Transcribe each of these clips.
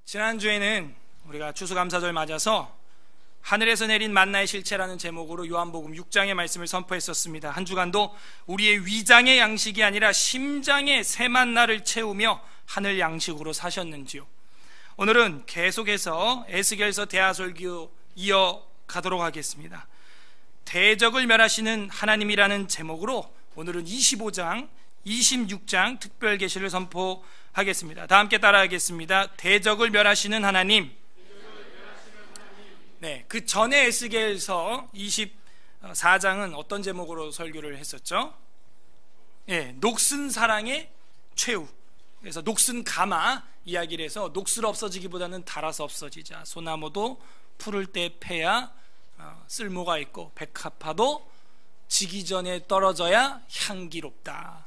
지난주에는 우리가 추수감사절 맞아서 하늘에서 내린 만나의 실체라는 제목으로 요한복음 6장의 말씀을 선포했었습니다. 한 주간도 우리의 위장의 양식이 아니라 심장의 새 만나를 채우며 하늘 양식으로 사셨는지요. 오늘은 계속해서 에스겔서 대하설교 이어가도록 하겠습니다. 대적을 멸하시는 하나님이라는 제목으로 오늘은 25장, 26장 특별 계시를 선포하겠습니다. 다 함께 따라하겠습니다. 대적을 멸하시는 하나님. 네, 그 전에 에스겔서 24장은 어떤 제목으로 설교를 했었죠? 예, 녹슨 사랑의 최후. 그래서 녹슨 가마 이야기를 해서 녹슬 없어지기보다는 달아서 없어지자. 소나무도 푸를 때 패야 쓸모가 있고 백합화도 지기 전에 떨어져야 향기롭다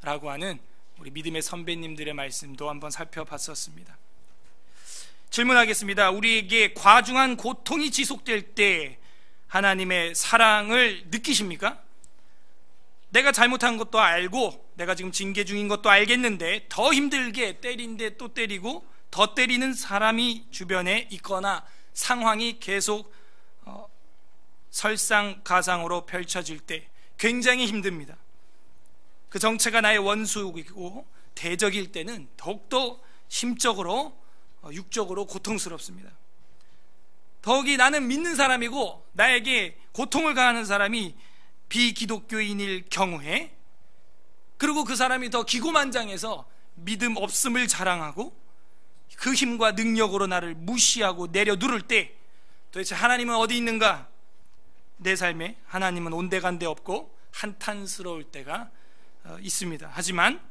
라고 하는 우리 믿음의 선배님들의 말씀도 한번 살펴봤었습니다. 질문하겠습니다. 우리에게 과중한 고통이 지속될 때 하나님의 사랑을 느끼십니까? 내가 잘못한 것도 알고 내가 지금 징계 중인 것도 알겠는데 더 힘들게 때린데 또 때리고 더 때리는 사람이 주변에 있거나 상황이 계속 설상가상으로 펼쳐질 때 굉장히 힘듭니다. 그 정체가 나의 원수이고 대적일 때는 더욱더 심적으로 육적으로 고통스럽습니다. 더욱이 나는 믿는 사람이고 나에게 고통을 가하는 사람이 비기독교인일 경우에, 그리고 그 사람이 더 기고만장해서 믿음 없음을 자랑하고 그 힘과 능력으로 나를 무시하고 내려 누를 때 도대체 하나님은 어디 있는가? 내 삶에 하나님은 온데간데 없고 한탄스러울 때가 있습니다. 하지만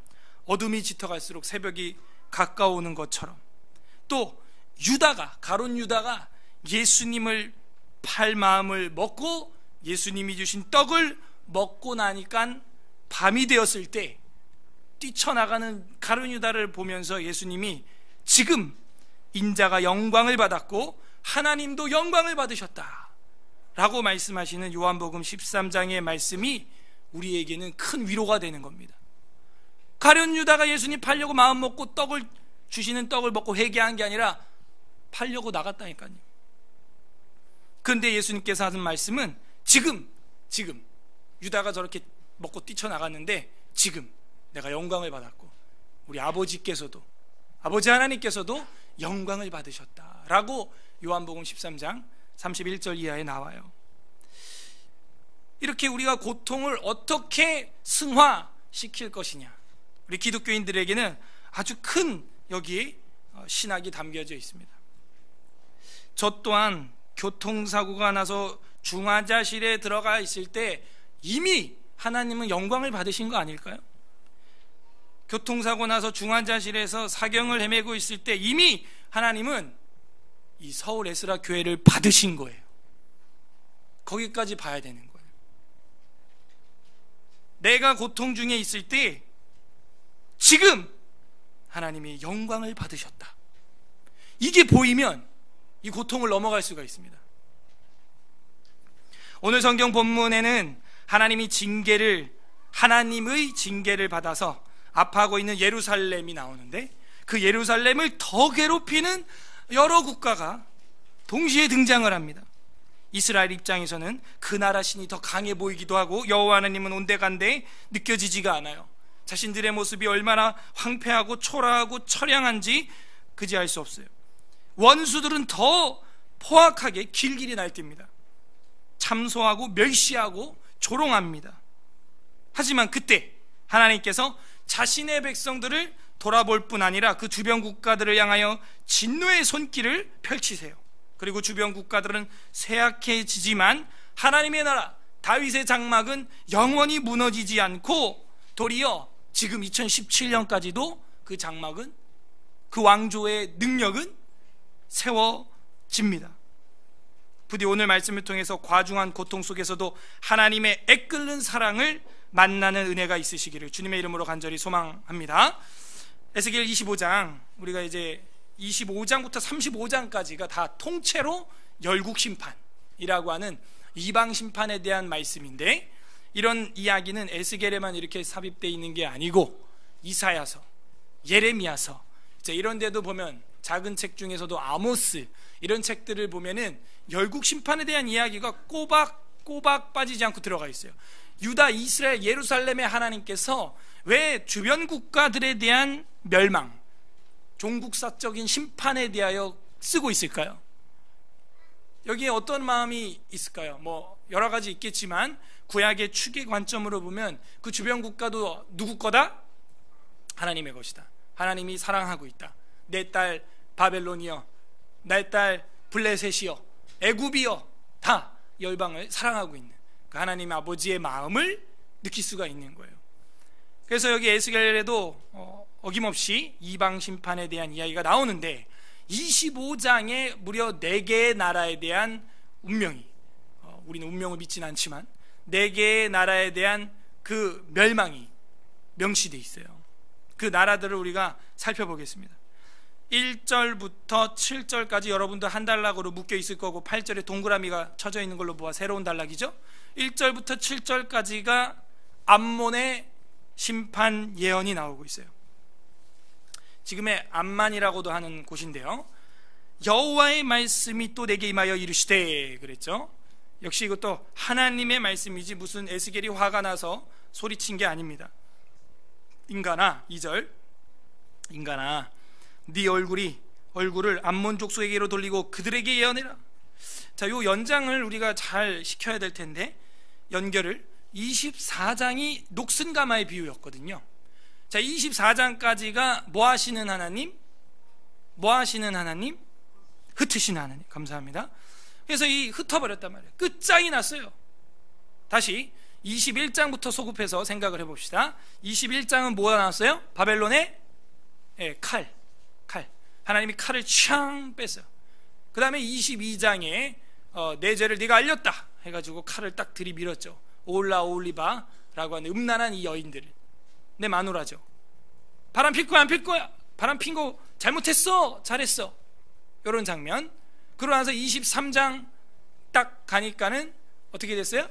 어둠이 짙어갈수록 새벽이 가까우는 것처럼, 또 유다가, 가룟 유다가 예수님을 팔 마음을 먹고 예수님이 주신 떡을 먹고 나니까 밤이 되었을 때 뛰쳐나가는 가룟 유다를 보면서 예수님이 지금 인자가 영광을 받았고 하나님도 영광을 받으셨다 라고 말씀하시는 요한복음 13장의 말씀이 우리에게는 큰 위로가 되는 겁니다. 가룟 유다가 예수님 팔려고 마음 먹고 떡을 주시는 떡을 먹고 회개한 게 아니라 팔려고 나갔다니까요. 그런데 예수님께서 하는 말씀은 지금 유다가 저렇게 먹고 뛰쳐나갔는데 지금 내가 영광을 받았고 우리 아버지께서도, 아버지 하나님께서도 영광을 받으셨다라고 요한복음 13장 31절 이하에 나와요. 이렇게 우리가 고통을 어떻게 승화시킬 것이냐, 우리 기독교인들에게는 아주 큰 여기에 신학이 담겨져 있습니다. 저 또한 교통사고가 나서 중환자실에 들어가 있을 때 이미 하나님은 영광을 받으신 거 아닐까요? 교통사고 나서 중환자실에서 사경을 헤매고 있을 때 이미 하나님은 이 서울 에스라 교회를 받으신 거예요. 거기까지 봐야 되는 거예요. 내가 고통 중에 있을 때 지금 하나님이 영광을 받으셨다, 이게 보이면 이 고통을 넘어갈 수가 있습니다. 오늘 성경 본문에는 하나님의 징계를 받아서 아파하고 있는 예루살렘이 나오는데, 그 예루살렘을 더 괴롭히는 여러 국가가 동시에 등장을 합니다. 이스라엘 입장에서는 그 나라 신이 더 강해 보이기도 하고 여호와 하나님은 온데간데 느껴지지가 않아요. 자신들의 모습이 얼마나 황폐하고 초라하고 처량한지 그지할 수 없어요. 원수들은 더 포악하게 길길이 날뜁니다. 참소하고 멸시하고 조롱합니다. 하지만 그때 하나님께서 자신의 백성들을 돌아볼 뿐 아니라 그 주변 국가들을 향하여 진노의 손길을 펼치세요. 그리고 주변 국가들은 쇠약해지지만 하나님의 나라 다윗의 장막은 영원히 무너지지 않고 도리어 지금 2017년까지도 그 장막은, 그 왕조의 능력은 세워집니다. 부디 오늘 말씀을 통해서 과중한 고통 속에서도 하나님의 애끓는 사랑을 만나는 은혜가 있으시기를 주님의 이름으로 간절히 소망합니다. 에스겔 25장, 우리가 이제 25장부터 35장까지가 다 통째로 열국 심판이라고 하는 이방 심판에 대한 말씀인데, 이런 이야기는 에스겔에만 이렇게 삽입되어 있는 게 아니고 이사야서, 예레미야서 이런 데도 보면 작은 책 중에서도 아모스 이런 책들을 보면은 열국 심판에 대한 이야기가 꼬박 빠지지 않고 들어가 있어요. 유다, 이스라엘, 예루살렘의 하나님께서 왜 주변 국가들에 대한 멸망, 종국사적인 심판에 대하여 쓰고 있을까요? 여기에 어떤 마음이 있을까요? 뭐 여러 가지 있겠지만 구약의 추계 관점으로 보면 그 주변 국가도 누구 거다? 하나님의 것이다. 하나님이 사랑하고 있다. 내 딸 바벨론이여, 내 딸 블레셋이여, 애굽이여, 다 열방을 사랑하고 있는 그 하나님 아버지의 마음을 느낄 수가 있는 거예요. 그래서 여기 에스겔에도 어김없이 이방 심판에 대한 이야기가 나오는데 25장에 무려 4개의 나라에 대한 운명이, 우리는 운명을 믿지는 않지만 4개의 나라에 대한 그 멸망이 명시되어 있어요. 그 나라들을 우리가 살펴보겠습니다. 1절부터 7절까지 여러분도 한 단락으로 묶여 있을 거고 8절에 동그라미가 쳐져 있는 걸로 보아 새로운 단락이죠. 1절부터 7절까지가 암몬의 심판 예언이 나오고 있어요. 지금의 암만이라고도 하는 곳인데요. 여호와의 말씀이 또 내게 임하여 이르시되 그랬죠. 역시 이것도 하나님의 말씀이지 무슨 에스겔이 화가 나서 소리친 게 아닙니다. 인간아, 2절, 인간아 네 얼굴을 암몬 족속에게로 돌리고 그들에게 예언해라. 자, 요 연장을 우리가 잘 시켜야 될 텐데 연결을 24장이 녹슨가마의 비유였거든요. 자, 24장까지가 뭐 하시는 하나님? 뭐 하시는 하나님? 흩으시는 하나님. 감사합니다. 그래서 이 흩어버렸단 말이에요. 끝장이 났어요. 다시 21장부터 소급해서 생각을 해봅시다. 21장은 뭐가 나왔어요? 바벨론의 칼. 하나님이 칼을 창 뺐어요. 그 다음에 22장에 내 죄를 네가 알렸다 해가지고 칼을 딱 들이밀었죠. 오올라 오올리바라고 하는 음란한 이 여인들, 내 마누라죠. 바람 필 거야 안 필 거야? 바람 핀 거 잘못했어 잘했어, 이런 장면. 그러고 나서 23장 딱 가니까는 어떻게 됐어요?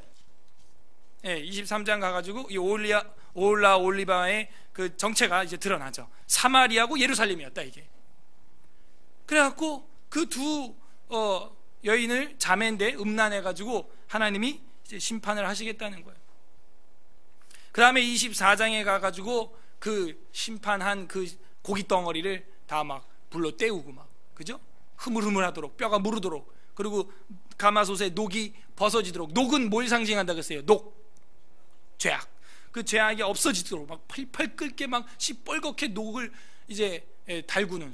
23장 가가지고 이 오올라 오올리바의 그 정체가 이제 드러나죠. 사마리아고 예루살렘이었다 이게. 그래갖고 그 두 여인을 자매인데 음란해가지고 하나님이 이제 심판을 하시겠다는 거예요. 그 다음에 24장에 가가지고 그 심판한 그 고기 덩어리를 다 막 불로 때우고 막, 그죠? 흐물흐물하도록, 뼈가 무르도록, 그리고 가마솥에 녹이 벗어지도록. 녹은 뭘 상징한다 그랬어요? 죄악. 그 죄악이 없어지도록 막 팔팔 끓게 막 시뻘겋게 녹을 이제 달구는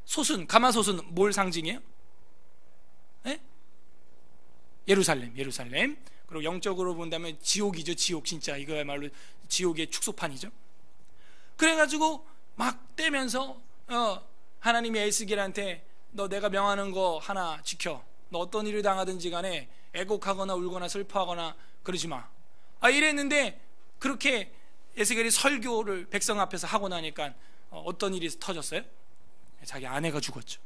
솥은 가마솥은 뭘 상징해요? 예루살렘. 그리고 영적으로 본다면 지옥이죠. 지옥. 진짜 이거야말로 지옥의 축소판이죠. 그래가지고 막 떼면서 하나님이 에스겔한테 너 내가 명하는 거 하나 지켜. 너 어떤 일을 당하든지 간에 애곡하거나 울거나 슬퍼하거나 그러지 마. 이랬는데 그렇게 에스겔이 설교를 백성 앞에서 하고 나니까 어떤 일이 터졌어요? 자기 아내가 죽었죠.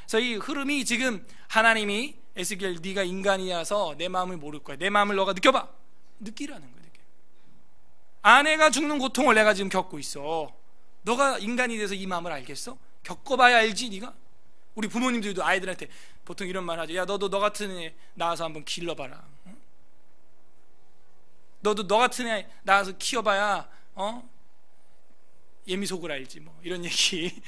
그래서 이 흐름이 지금 하나님이 에스겔 네가 인간이어서 내 마음을 모를 거야. 내 마음을 너가 느껴봐. 느끼라는 거야. 아내가 죽는 고통을 내가 지금 겪고 있어. 너가 인간이 돼서 이 마음을 알겠어? 겪어봐야 알지 네가? 우리 부모님들도 아이들한테 보통 이런 말 하죠. 야 너도 너 같은 애 낳아서 한번 길러봐라. 응? 너도 너 같은 애 낳아서 키워봐야 예미속을 알지 뭐 이런 얘기.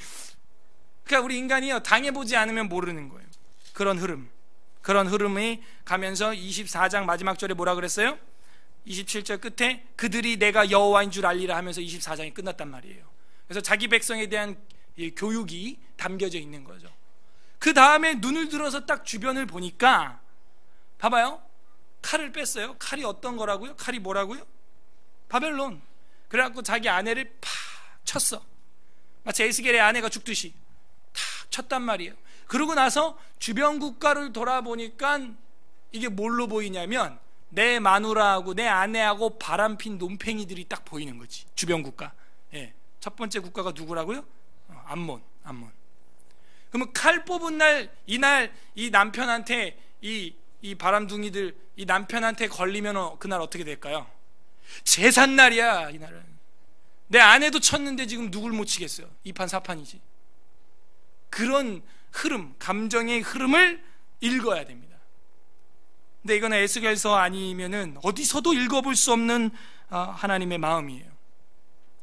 그러니까 우리 인간이요 당해보지 않으면 모르는 거예요. 그런 흐름이 가면서 24장 마지막 절에 뭐라 그랬어요? 27절 끝에 그들이 내가 여호와인 줄 알리라 하면서 24장이 끝났단 말이에요. 그래서 자기 백성에 대한 교육이 담겨져 있는 거죠. 그 다음에 눈을 들어서 딱 주변을 보니까 봐봐요. 칼을 뺐어요. 칼이 어떤 거라고요? 칼이 뭐라고요? 바벨론. 그래갖고 자기 아내를 팍 쳤어. 마치 에스겔의 아내가 죽듯이 탁 쳤단 말이에요. 그러고 나서 주변 국가를 돌아보니까 이게 뭘로 보이냐면 내 마누라하고 내 아내하고 바람핀 논팽이들이 딱 보이는 거지. 주변 국가. 첫 번째 국가가 누구라고요? 암몬. 그러면 칼 뽑은 날, 이날 이 남편한테 이 바람둥이들 이 남편한테 걸리면 그날 어떻게 될까요? 제삿날이야. 이날은 내 아내도 쳤는데 지금 누굴 못 치겠어요? 이판 사판이지. 그런 흐름, 감정의 흐름을 읽어야 됩니다. 근데 이거는 에스겔서 아니면은 어디서도 읽어볼 수 없는 하나님의 마음이에요.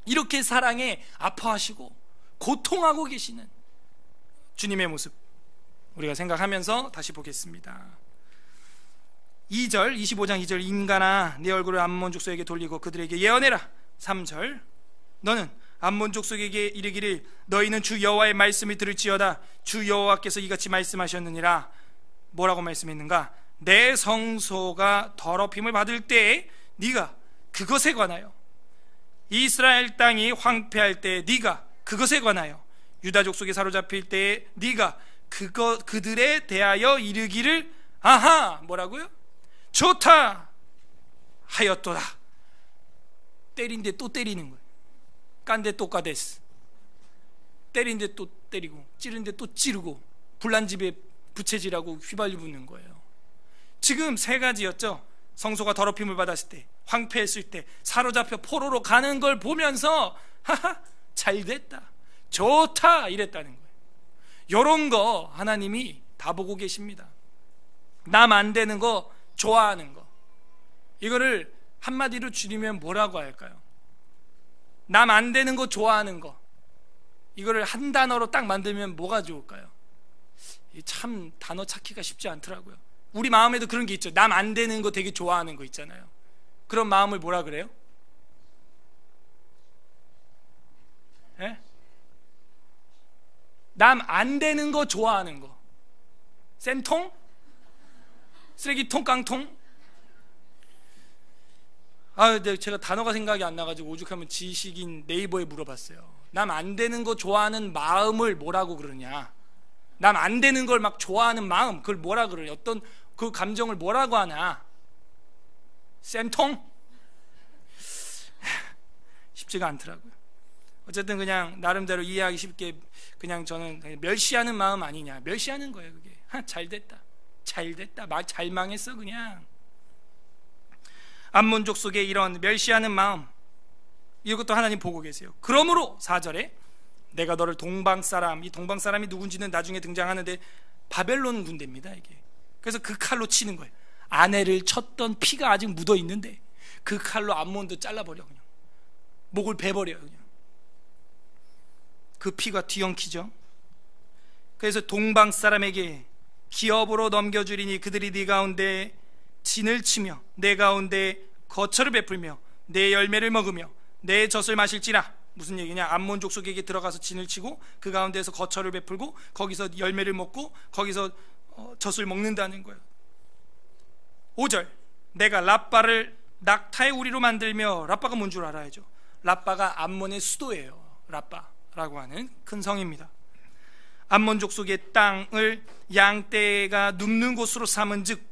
이렇게 사랑에 아파하시고 고통하고 계시는 주님의 모습 우리가 생각하면서 다시 보겠습니다. 2절, 25장 2절, 인간아 내 얼굴을 암몬 족속에게 돌리고 그들에게 예언해라. 3절, 너는 암몬 족속에게 이르기를 너희는 주 여호와의 말씀을 들을지어다. 주 여호와께서 이같이 말씀하셨느니라. 뭐라고 말씀했는가? 내 성소가 더럽힘을 받을 때에 네가 그것에 관하여, 이스라엘 땅이 황폐할 때에 네가 그것에 관하여, 유다 족속이 사로잡힐 때에 네가 그들에 대하여 이르기를 아하, 뭐라고요? 좋다 하였도다. 때린데 또 때리는 거예요. 깐데 또 까데스. 때린데 또 때리고 찌른데 또 찌르고 불난집에 부채질하고 휘발유 붓는 거예요. 지금 세 가지였죠. 성소가 더럽힘을 받았을 때, 황폐했을 때, 사로잡혀 포로로 가는 걸 보면서 하하 잘됐다, 좋다 이랬다는 거예요. 이런 거 하나님이 다 보고 계십니다. 남 안 되는 거 좋아하는 거, 이거를 한마디로 줄이면 뭐라고 할까요? 남 안 되는 거 좋아하는 거, 이거를 한 단어로 딱 만들면 뭐가 좋을까요? 참 단어 찾기가 쉽지 않더라고요. 우리 마음에도 그런 게 있죠. 남 안 되는 거 되게 좋아하는 거 있잖아요. 그런 마음을 뭐라 그래요? 예? 남 안 되는 거 좋아하는 거. 쌤통? 쓰레기통, 깡통? 근데 제가 단어가 생각이 안 나가지고 오죽하면 지식인 네이버에 물어봤어요. 남 안 되는 거 좋아하는 마음을 뭐라고 그러냐? 남 안 되는 걸 막 좋아하는 마음, 그걸 뭐라 그러냐? 어떤 그 감정을 뭐라고 하나? 쌤통? 쉽지가 않더라고요. 어쨌든 그냥 나름대로 이해하기 쉽게 그냥 저는 멸시하는 마음 아니냐, 멸시하는 거예요. 그게 잘됐다, 잘됐다, 잘 망했어. 그냥 암몬 족속의 이런 멸시하는 마음, 이것도 하나님 보고 계세요. 그러므로 4절에 내가 너를 동방사람, 이 동방사람이 누군지는 나중에 등장하는데 바벨론 군대입니다 이게. 그래서 그 칼로 치는 거예요. 아내를 쳤던 피가 아직 묻어 있는데 그 칼로 암몬도 잘라버려. 그냥 목을 베버려요. 그냥 그 피가 뒤엉키죠. 그래서 동방사람에게 기업으로 넘겨주리니 그들이 네 가운데 진을 치며 내 가운데 거처를 베풀며 내 열매를 먹으며 내 젖을 마실지라. 무슨 얘기냐? 암몬 족속에게 들어가서 진을 치고 그 가운데서 거처를 베풀고 거기서 열매를 먹고 거기서 젖을 먹는다는 거예요. 5절, 내가 라빠를 낙타의 우리로 만들며, 라빠가 뭔 줄 알아야죠. 라빠가 암몬의 수도예요. 라빠라고 하는 큰 성입니다. 암몬 족속의 땅을 양떼가 눕는 곳으로 삼은즉,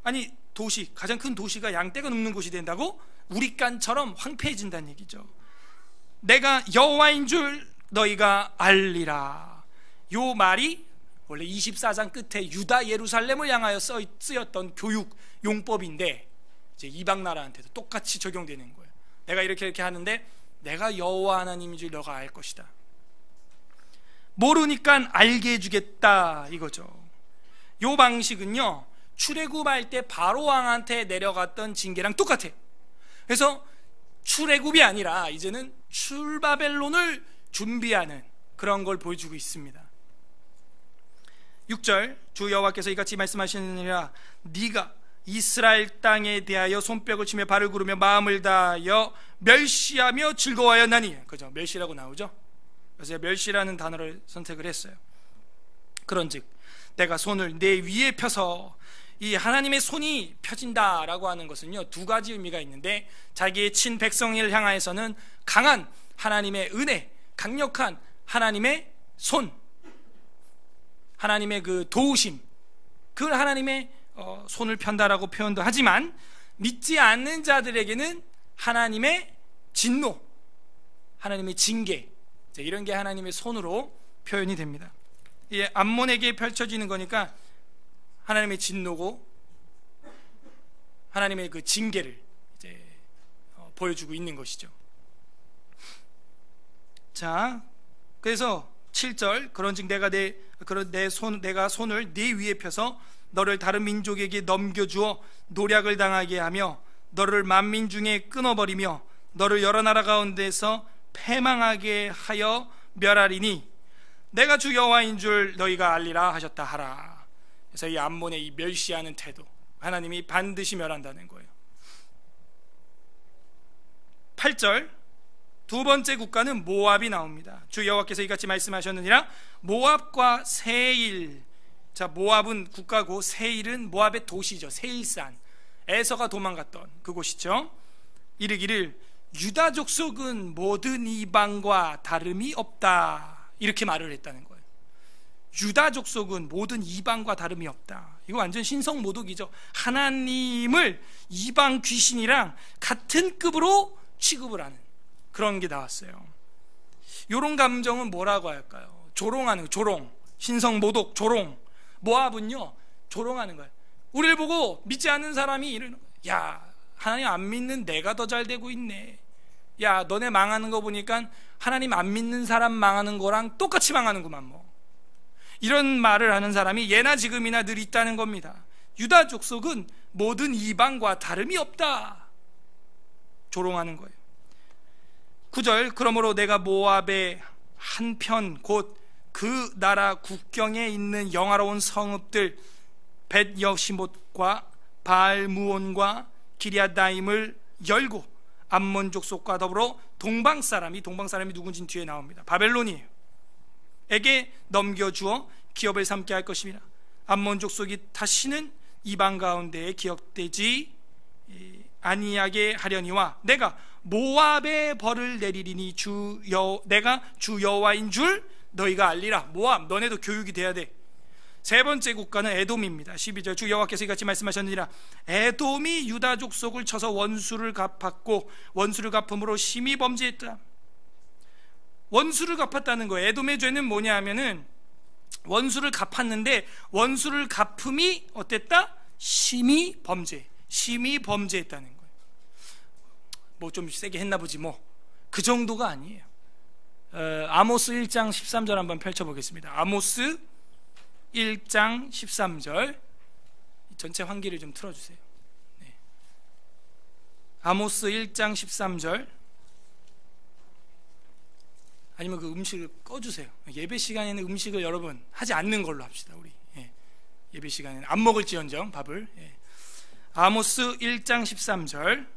아니 도시, 가장 큰 도시가 양떼가 눕는 곳이 된다고? 우리 깐처럼 황폐해진다는 얘기죠. 내가 여호와인 줄 너희가 알리라. 요 말이 원래 24장 끝에 유다 예루살렘을 향하여 쓰였던 교육 용법인데 이제 이방 나라한테도 똑같이 적용되는 거예요. 내가 이렇게 하는데 내가 여호와 하나님인 줄 너가 알 것이다. 모르니까 알게 해주겠다 이거죠. 요 방식은요, 출애굽할 때 바로 왕한테 내려갔던 징계랑 똑같아요. 그래서 출애굽이 아니라 이제는 출바벨론을 준비하는 그런 걸 보여주고 있습니다. 6절, 주 여호와께서 이같이 말씀하시느니라. 네가 이스라엘 땅에 대하여 손뼉을 치며 발을 구르며 마음을 다하여 멸시하며 즐거워하였나니. 그죠? 멸시라고 나오죠. 그래서 멸시라는 단어를 선택을 했어요. 그런즉 내가 손을 내 위에 펴서, 이 하나님의 손이 펴진다라고 하는 것은요, 두 가지 의미가 있는데, 자기의 친 백성을 향하여서는 강한 하나님의 은혜, 강력한 하나님의 손, 하나님의 그 도우심, 그 하나님의 손을 편다라고 표현도 하지만, 믿지 않는 자들에게는 하나님의 진노, 하나님의 징계, 이런 게 하나님의 손으로 표현이 됩니다. 이 암몬에게 펼쳐지는 거니까 하나님의 진노고 하나님의 그 징계를 이제 보여주고 있는 것이죠. 자, 그래서 7절 그런즉 내가 손을 네 위에 펴서 너를 다른 민족에게 넘겨주어 노략을 당하게 하며 너를 만민 중에 끊어버리며 너를 여러 나라 가운데서 패망하게 하여 멸하리니 내가 주 여호와인 줄 너희가 알리라 하셨다 하라. 그래서 이 암몬의 이 멸시하는 태도, 하나님이 반드시 멸한다는 거예요. 8절 두 번째 국가는 모압이 나옵니다. 주 여호와께서 이같이 말씀하셨느니라. 모압과 세일. 자, 모압은 국가고 세일은 모압의 도시죠. 세일산, 에서가 도망갔던 그곳이죠. 이르기를 유다 족속은 모든 이방과 다름이 없다, 이렇게 말을 했다는 거예요. 유다 족속은 모든 이방과 다름이 없다. 이거 완전 신성모독이죠. 하나님을 이방 귀신이랑 같은 급으로 취급을 하는 그런 게 나왔어요. 이런 감정은 뭐라고 할까요? 조롱하는 거. 조롱, 신성모독, 조롱. 모압은요 조롱하는 거예요. 우리를 보고 믿지 않는 사람이 이러는 거예요. 야, 하나님 안 믿는 내가 더 잘 되고 있네. 야, 너네 망하는 거 보니까 하나님 안 믿는 사람 망하는 거랑 똑같이 망하는구만 뭐. 이런 말을 하는 사람이 예나 지금이나 늘 있다는 겁니다. 유다 족속은 모든 이방과 다름이 없다, 조롱하는 거예요. 9절 그러므로 내가 모압의 한편 곧 그 나라 국경에 있는 영화로운 성읍들 벳여시못과 바알무온과 기랴다임을 열고 암몬 족속과 더불어 동방 사람이 누군지 뒤에 나옵니다. 바벨론이에요. 에게 넘겨주어 기업을 삼게 할 것입니다. 암몬 족속이 다시는 이방 가운데에 기억되지 아니하게 하려니와 내가 모압의 벌을 내리리니 내가 주 여호와인 줄 너희가 알리라. 모압, 너네도 교육이 돼야 돼. 세 번째 국가는 에돔입니다. 12절 주 여호와께서 이같이 말씀하셨느니라. 에돔이 유다 족속을 쳐서 원수를 갚았고 원수를 갚음으로 심히 범죄했다. 원수를 갚았다는 거예요. 에돔의 죄는 뭐냐 하면은 원수를 갚았는데 원수를 갚음이 어땠다? 심히 범죄했다는 거예요. 뭐 좀 세게 했나 보지 뭐. 그 정도가 아니에요. 아모스 1장 13절 한번 펼쳐보겠습니다. 아모스 1장 13절 전체 환기를 좀 틀어주세요. 네. 아모스 1장 13절 아니면 그 음식을 꺼주세요. 예배 시간에는 음식을 여러분 하지 않는 걸로 합시다. 우리 예배 시간에는 안 먹을지언정 밥을. 아모스 1장 13절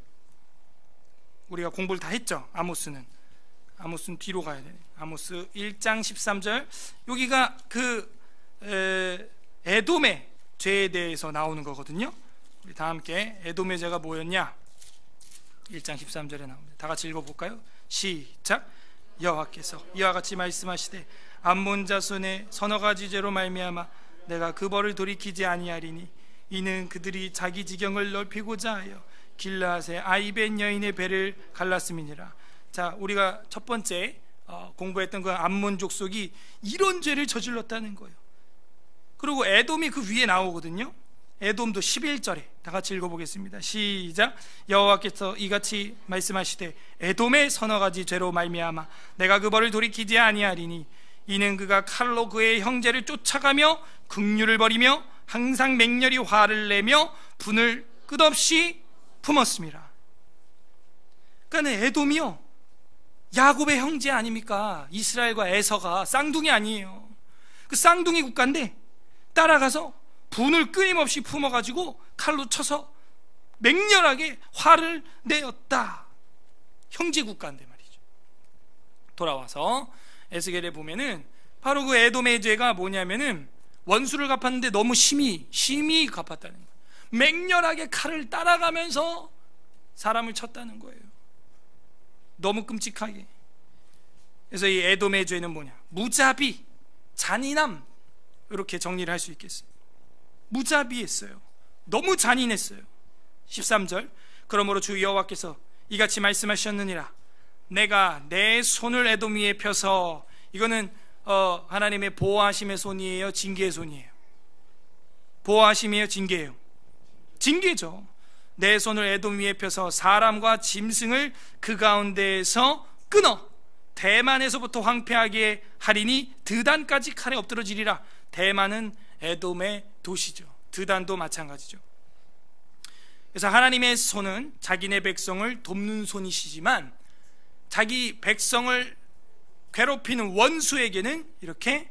우리가 공부를 다 했죠. 아모스는 뒤로 가야 되네. 아모스 1장 13절 여기가 그 에돔의 죄에 대해서 나오는 거거든요. 우리 다 함께 에돔의 죄가 뭐였냐? 1장 13절에 나옵니다. 다 같이 읽어볼까요? 시작. 여호와께서 이와 같이 말씀하시되 암몬 자손의 서너 가지 죄로 말미암아 내가 그 벌을 돌이키지 아니하리니 이는 그들이 자기 지경을 넓히고자 하여 길르앗의 아이벤 여인의 배를 갈랐음이니라. 자, 우리가 첫 번째 공부했던 그 암몬 족속이 이런 죄를 저질렀다는 거예요. 그리고 에돔이 그 위에 나오거든요. 에돔도 11절에 다 같이 읽어보겠습니다. 시작. 여호와께서 이같이 말씀하시되 에돔의 서너 가지 죄로 말미암아 내가 그 벌을 돌이키지 아니하리니 이는 그가 칼로 그의 형제를 쫓아가며 긍휼을 버리며 항상 맹렬히 화를 내며 분을 끝없이 품었습니다. 그러니까 에돔이요 야곱의 형제 아닙니까? 이스라엘과 에서가 쌍둥이 아니에요. 그 쌍둥이 국가인데 따라가서 분을 끊임없이 품어가지고 칼로 쳐서 맹렬하게 화를 내었다. 형제 국가인데 말이죠. 돌아와서 에스겔에 보면은 바로 그 에돔의 죄가 뭐냐면은 원수를 갚았는데 너무 심히 갚았다는 거예요. 맹렬하게 칼을 따라가면서 사람을 쳤다는 거예요. 너무 끔찍하게. 그래서 이 에돔의 죄는 뭐냐? 무자비, 잔인함, 이렇게 정리를 할 수 있겠어요. 무자비했어요. 너무 잔인했어요. 13절 그러므로 주 여호와께서 이같이 말씀하셨느니라. 내가 내 손을 에돔 위에 펴서, 이거는 하나님의 보호하심의 손이에요, 징계의 손이에요? 보호하심이에요, 징계예요? 징계죠. 내 손을 에돔 위에 펴서 사람과 짐승을 그 가운데에서 끊어 대만에서부터 황폐하게 하리니 드단까지 칼에 엎드러지리라. 대만은 에돔의 도시죠. 드단도 마찬가지죠. 그래서 하나님의 손은 자기네 백성을 돕는 손이시지만 자기 백성을 괴롭히는 원수에게는 이렇게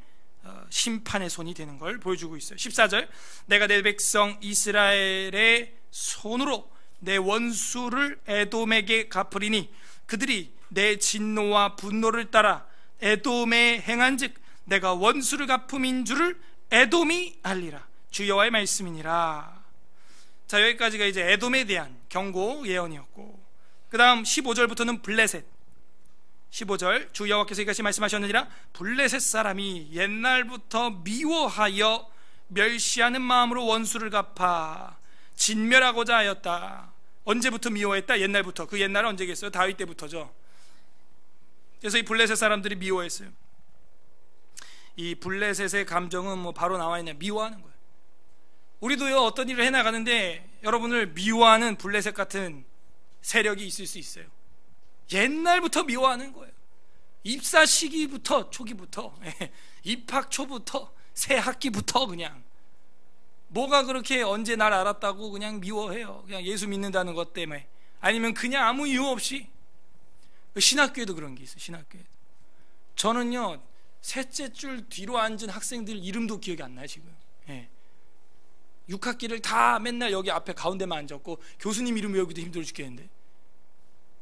심판의 손이 되는 걸 보여주고 있어요. 14절, 내가 내 백성 이스라엘의 손으로 내 원수를 에돔에게 갚으리니 그들이 내 진노와 분노를 따라 에돔에 행한즉 내가 원수를 갚음인 줄을 에돔이 알리라. 주 여호와의 말씀이니라. 자, 여기까지가 이제 에돔에 대한 경고 예언이었고, 그 다음 15절부터는 블레셋. 15절, 주 여호와께서 이같이 말씀하셨느니라. 블레셋 사람이 옛날부터 미워하여 멸시하는 마음으로 원수를 갚아 진멸하고자 하였다. 언제부터 미워했다? 옛날부터. 그 옛날은 언제겠어요? 다윗 때부터죠. 그래서 이 블레셋 사람들이 미워했어요. 이 블레셋의 감정은 뭐 바로 나와 있냐, 미워하는 거예요. 우리도요, 어떤 일을 해나가는데 여러분을 미워하는 블레셋 같은 세력이 있을 수 있어요. 옛날부터 미워하는 거예요. 입사 시기부터, 초기부터, 입학 초부터, 새 학기부터 그냥 뭐가 그렇게 언제 날 알았다고 그냥 미워해요. 그냥 예수 믿는다는 것 때문에. 아니면 그냥 아무 이유 없이. 신학교에도 그런 게 있어요. 신학교에 저는요, 셋째 줄 뒤로 앉은 학생들 이름도 기억이 안 나요 지금. 6학기를 다 맨날 여기 앞에 가운데만 앉았고 교수님 이름 외우기도 힘들어 죽겠는데,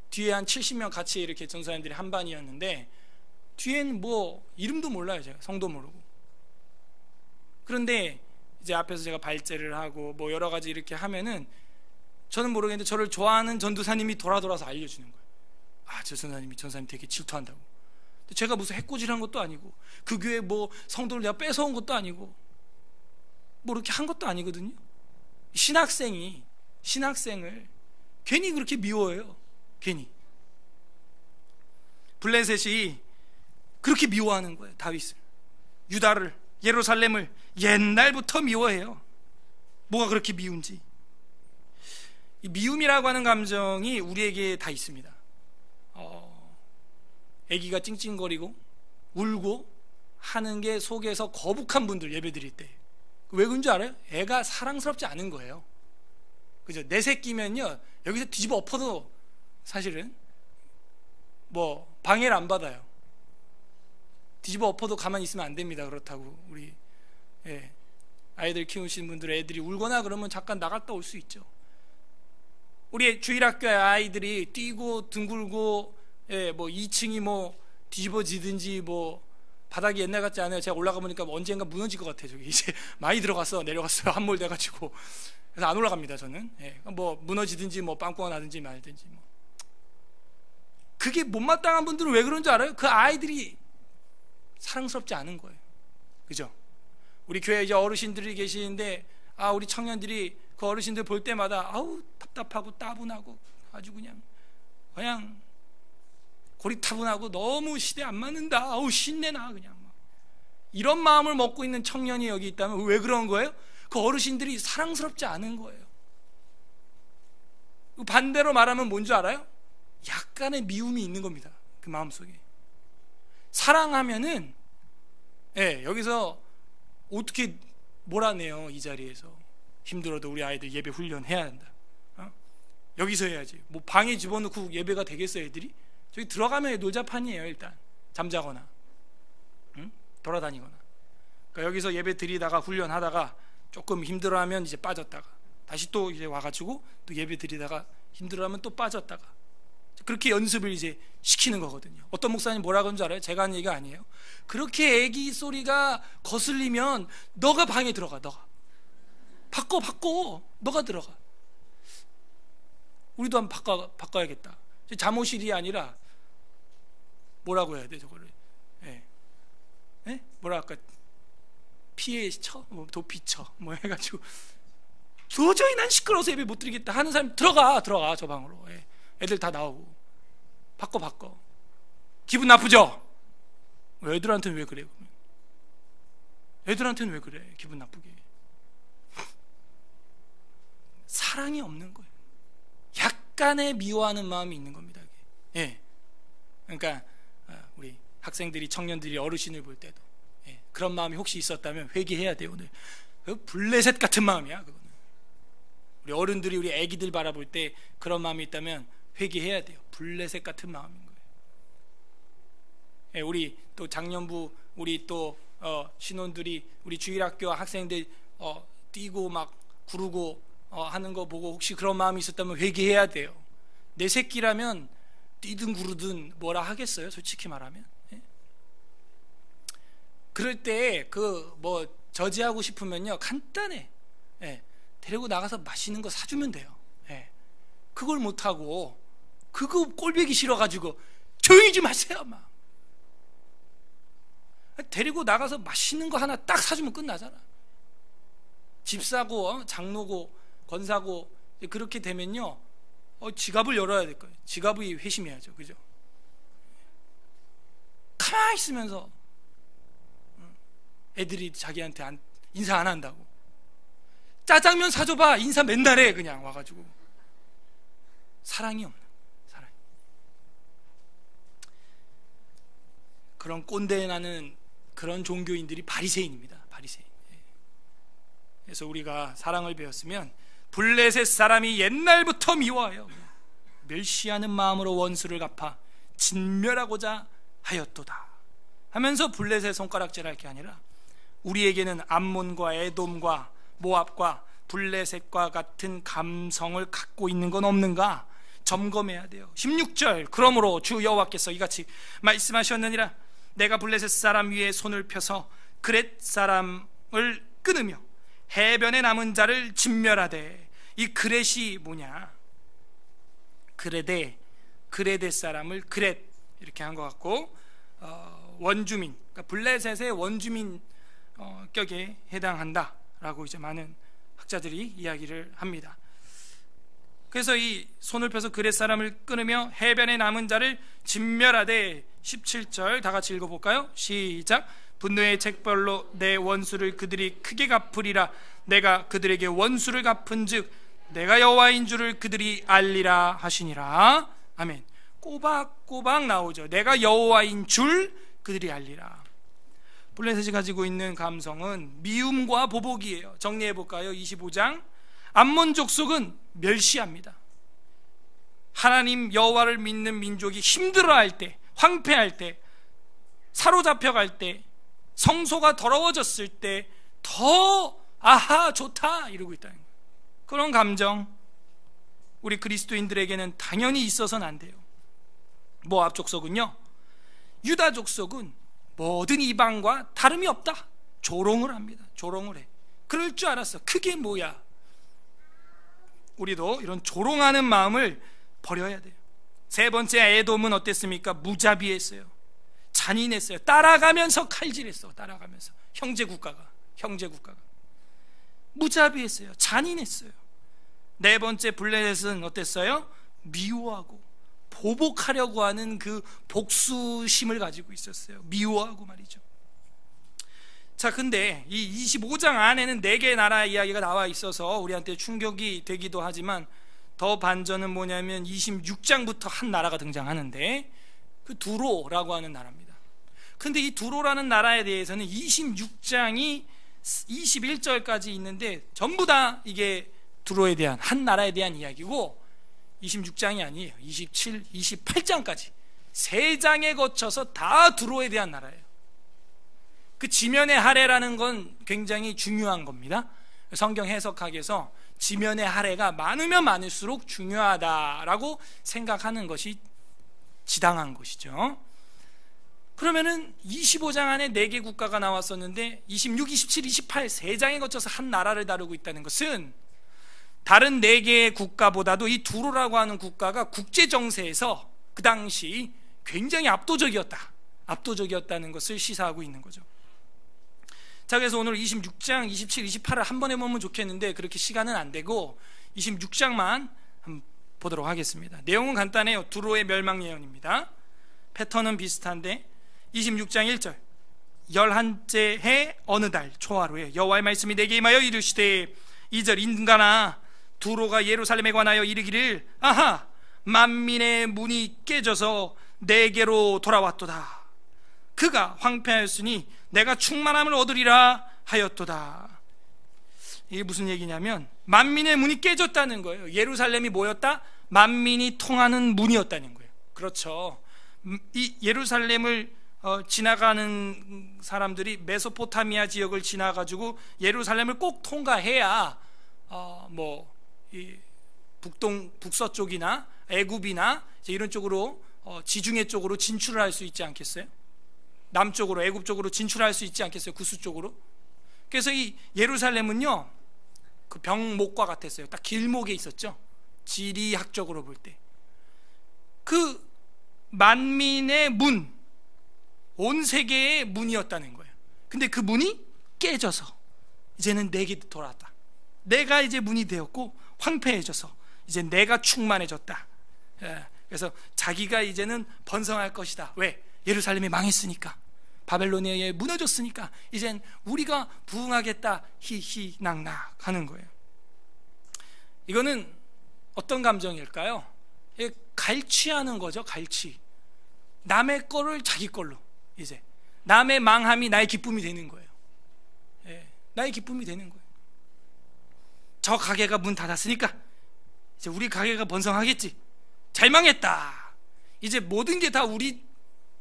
뒤에 한 70명 같이 이렇게 전사님들이 한 반이었는데 뒤엔 뭐 이름도 몰라요. 제가 성도 모르고. 그런데 이제 앞에서 제가 발제를 하고 뭐 여러 가지 이렇게 하면은 저는 모르겠는데 저를 좋아하는 전도사님이 돌아서 알려주는 거예요. 아, 저 전사님 되게 질투한다고. 제가 무슨 해코지를 한 것도 아니고 그 교회 뭐 성도를 내가 뺏어온 것도 아니고 뭐 이렇게 한 것도 아니거든요. 신학생을 괜히 그렇게 미워해요. 괜히. 블레셋이 그렇게 미워하는 거예요. 다윗을, 유다를, 예루살렘을 옛날부터 미워해요. 뭐가 그렇게 미운지. 이 미움이라고 하는 감정이 우리에게 다 있습니다. 아기가 찡찡거리고 울고 하는 게 속에서 거북한 분들 예배 드릴 때 왜 그런 줄 알아요? 애가 사랑스럽지 않은 거예요. 그죠? 내 새끼면요, 여기서 뒤집어 엎어도 사실은 뭐 방해를 안 받아요. 뒤집어 엎어도 가만히 있으면 안 됩니다. 그렇다고 우리 아이들 키우시는 분들 애들이 울거나 그러면 잠깐 나갔다 올 수 있죠. 우리 주일학교에 아이들이 뛰고 둥글고 뭐 2층이 뭐 뒤집어지든지 뭐 바닥이 옛날 같지 않아요. 제가 올라가 보니까 언젠가 무너질 것 같아요. 저기 이제 많이 들어갔어, 내려갔어요. 함몰 돼가지고. 그래서 안 올라갑니다. 저는. 뭐 무너지든지 뭐 빵꾸가 나든지 말든지 뭐. 그게 못마땅한 분들은 왜 그런 줄 알아요? 그 아이들이 사랑스럽지 않은 거예요. 그죠? 우리 교회에 이제 어르신들이 계시는데, 우리 청년들이 그 어르신들 볼 때마다 아우 답답하고 따분하고 아주 그냥 고리타분하고 너무 시대 안 맞는다, 아우 신내나 그냥 이런 마음을 먹고 있는 청년이 여기 있다면 왜 그런 거예요? 그 어르신들이 사랑스럽지 않은 거예요. 반대로 말하면 뭔 줄 알아요? 약간의 미움이 있는 겁니다. 그 마음속에. 사랑하면은 여기서 어떻게 몰아내요. 이 자리에서 힘들어도 우리 아이들 예배 훈련해야 한다. 여기서 해야지. 뭐 방에 집어넣고 예배가 되겠어요 애들이? 저기 들어가면 놀자판이에요. 일단 잠자거나 돌아다니거나. 그러니까 여기서 예배 드리다가 훈련하다가 조금 힘들어하면 이제 빠졌다가 다시 또 이제 와가지고 또 예배 드리다가 힘들어하면 또 빠졌다가 그렇게 연습을 이제 시키는 거거든요. 어떤 목사님 뭐라 그런 줄 알아요? 제가 하는 얘기가 아니에요. 그렇게 애기 소리가 거슬리면 너가 방에 들어가. 너가 바꿔 너가 들어가. 우리도 한번 바꿔야겠다. 잠옷실이 아니라 뭐라고 해야 돼 저거를? 뭐라 할까? 피해쳐? 도피쳐? 뭐 해가지고 도저히 난 시끄러워서 예배 못 드리겠다 하는 사람 들어가 저 방으로. 애들 다 나오고 바꿔. 기분 나쁘죠? 애들한테는 왜 그래? 애들한테는 왜 그래? 기분 나쁘게. 사랑이 없는 거예요. 약간의 미워하는 마음이 있는 겁니다. 그러니까 우리 학생들이, 청년들이 어르신을 볼 때도 그런 마음이 혹시 있었다면 회개해야 돼요. 오늘 블레셋 같은 마음이야 그거는. 우리 어른들이 우리 애기들 바라볼 때 그런 마음이 있다면 회개해야 돼요. 블레셋 같은 마음인 거예요. 우리 또 작년부 우리 또 신혼들이 우리 주일학교 학생들 뛰고 막 구르고 하는 거 보고 혹시 그런 마음이 있었다면 회개해야 돼요. 내 새끼라면 뛰든 구르든 뭐라 하겠어요, 솔직히 말하면. 그럴 때 저지하고 싶으면요, 간단해. 데리고 나가서 맛있는 거 사주면 돼요. 그걸 못하고 그거 꼴보기 싫어가지고 조용히 좀 하세요. 막 데리고 나가서 맛있는 거 하나 딱 사주면 끝나잖아. 집사고 장로고 권사고 그렇게 되면요, 지갑을 열어야 될 거예요. 지갑이 회심해야죠, 그죠? 가만히 있으면서 애들이 자기한테 인사 안 한다고. 짜장면 사줘봐, 인사 맨날 해. 그냥 와가지고. 사랑이 없는, 사랑이. 그런 꼰대 나는 그런 종교인들이 바리새인입니다. 바리새인. 그래서 우리가 사랑을 배웠으면 블레셋 사람이 옛날부터 미워하여 멸시하는 마음으로 원수를 갚아 진멸하고자 하였도다 하면서 블레셋 손가락질할 게 아니라 우리에게는 암몬과 에돔과 모압과 블레셋과 같은 감성을 갖고 있는 건 없는가 점검해야 돼요. 16절, 그러므로 주 여호와께서 이같이 말씀하셨느니라. 내가 블레셋 사람 위에 손을 펴서 그렛 사람을 끊으며 해변에 남은 자를 진멸하되. 이 그렛이 뭐냐? 그레데 사람을 그렛 이렇게 한 것 같고, 원주민, 그러니까 블레셋의 원주민 격에 해당한다라고 이제 많은 학자들이 이야기를 합니다. 그래서 이 손을 펴서 그렛 사람을 끊으며 해변에 남은 자를 진멸하되. 17절 다 같이 읽어볼까요? 시작. 분노의 책벌로 내 원수를 그들이 크게 갚으리라. 내가 그들에게 원수를 갚은즉 내가 여호와인 줄을 그들이 알리라 하시니라. 아멘. 꼬박꼬박 나오죠. 내가 여호와인 줄 그들이 알리라. 블레셋이 가지고 있는 감성은 미움과 보복이에요. 정리해볼까요? 25장. 암몬 족속은 멸시합니다. 하나님 여호와를 믿는 민족이 힘들어할 때, 황폐할 때, 사로잡혀갈 때, 성소가 더러워졌을 때 더 아하 좋다 이러고 있다는 거예요. 그런 감정 우리 그리스도인들에게는 당연히 있어서는 안 돼요. 모압 족속은요, 유다 족속은 모든 이방과 다름이 없다 조롱을 합니다. 조롱을 해. 그럴 줄 알았어. 그게 뭐야? 우리도 이런 조롱하는 마음을 버려야 돼요. 세 번째, 에돔은 어땠습니까? 무자비했어요. 잔인했어요. 따라가면서 칼질했어. 따라가면서 형제국가가 무자비했어요. 잔인했어요. 네 번째, 블레셋은 어땠어요? 미워하고 보복하려고 하는 그 복수심을 가지고 있었어요. 미워하고 말이죠. 자, 근데 이 25장 안에는 4개의 나라 이야기가 나와 있어서 우리한테 충격이 되기도 하지만, 더 반전은 뭐냐면 26장부터 한 나라가 등장하는데 그 두로라고 하는 나라입니다. 근데 이 두로라는 나라에 대해서는 26장이 21절까지 있는데 전부 다 이게 두로에 대한, 한 나라에 대한 이야기고, 26장이 아니에요. 27, 28장까지 3장에 거쳐서 다 두로에 대한 나라예요. 그 지면의 할애라는 건 굉장히 중요한 겁니다. 성경 해석학에서 지면의 할애가 많으면 많을수록 중요하다라고 생각하는 것이 지당한 것이죠. 그러면은 25장 안에 4개 국가가 나왔었는데 26, 27, 28 3장에 거쳐서 한 나라를 다루고 있다는 것은 다른 4개의 국가보다도 이 두로라고 하는 국가가 국제 정세에서 그 당시 굉장히 압도적이었다는 것을 시사하고 있는 거죠. 자, 그래서 오늘 26장, 27, 28을 한 번에 보면 좋겠는데 그렇게 시간은 안 되고 26장만 한번 보도록 하겠습니다. 내용은 간단해요. 두로의 멸망 예언입니다. 패턴은 비슷한데 26장 1절, 11째 해 어느 달 초하루에 여호와의 말씀이 내게 임하여 이르시되, 2절, 인간아 두로가 예루살렘에 관하여 이르기를, 아하 만민의 문이 깨져서 내게로 돌아왔도다. 그가 황폐하였으니 내가 충만함을 얻으리라 하였도다. 이게 무슨 얘기냐면 만민의 문이 깨졌다는 거예요. 예루살렘이 뭐였다? 만민이 통하는 문이었다는 거예요. 그렇죠. 이 예루살렘을 지나가는 사람들이 메소포타미아 지역을 지나가지고 예루살렘을 꼭 통과해야 이 북서쪽이나 애굽이나 이런 쪽으로 지중해 쪽으로 진출을 할 수 있지 않겠어요? 남쪽으로 애굽 쪽으로 진출할 수 있지 않겠어요? 구스 쪽으로. 그래서 이 예루살렘은요 그 병목과 같았어요. 딱 길목에 있었죠. 지리학적으로 볼 때 그 만민의 문, 온 세계의 문이었다는 거예요. 근데 그 문이 깨져서 이제는 내게 돌아왔다. 내가 이제 문이 되었고 황폐해져서 이제 내가 충만해졌다. 그래서 자기가 이제는 번성할 것이다. 왜? 예루살렘이 망했으니까, 바벨로니아에 무너졌으니까 이젠 우리가 부흥하겠다. 히히낙낙 하는 거예요. 이거는 어떤 감정일까요? 갈취하는 거죠. 갈취. 남의 거를 자기 걸로, 이제 남의 망함이 나의 기쁨이 되는 거예요. 나의 기쁨이 되는 거예요. 저 가게가 문 닫았으니까 이제 우리 가게가 번성하겠지. 잘 망했다. 이제 모든 게 다 우리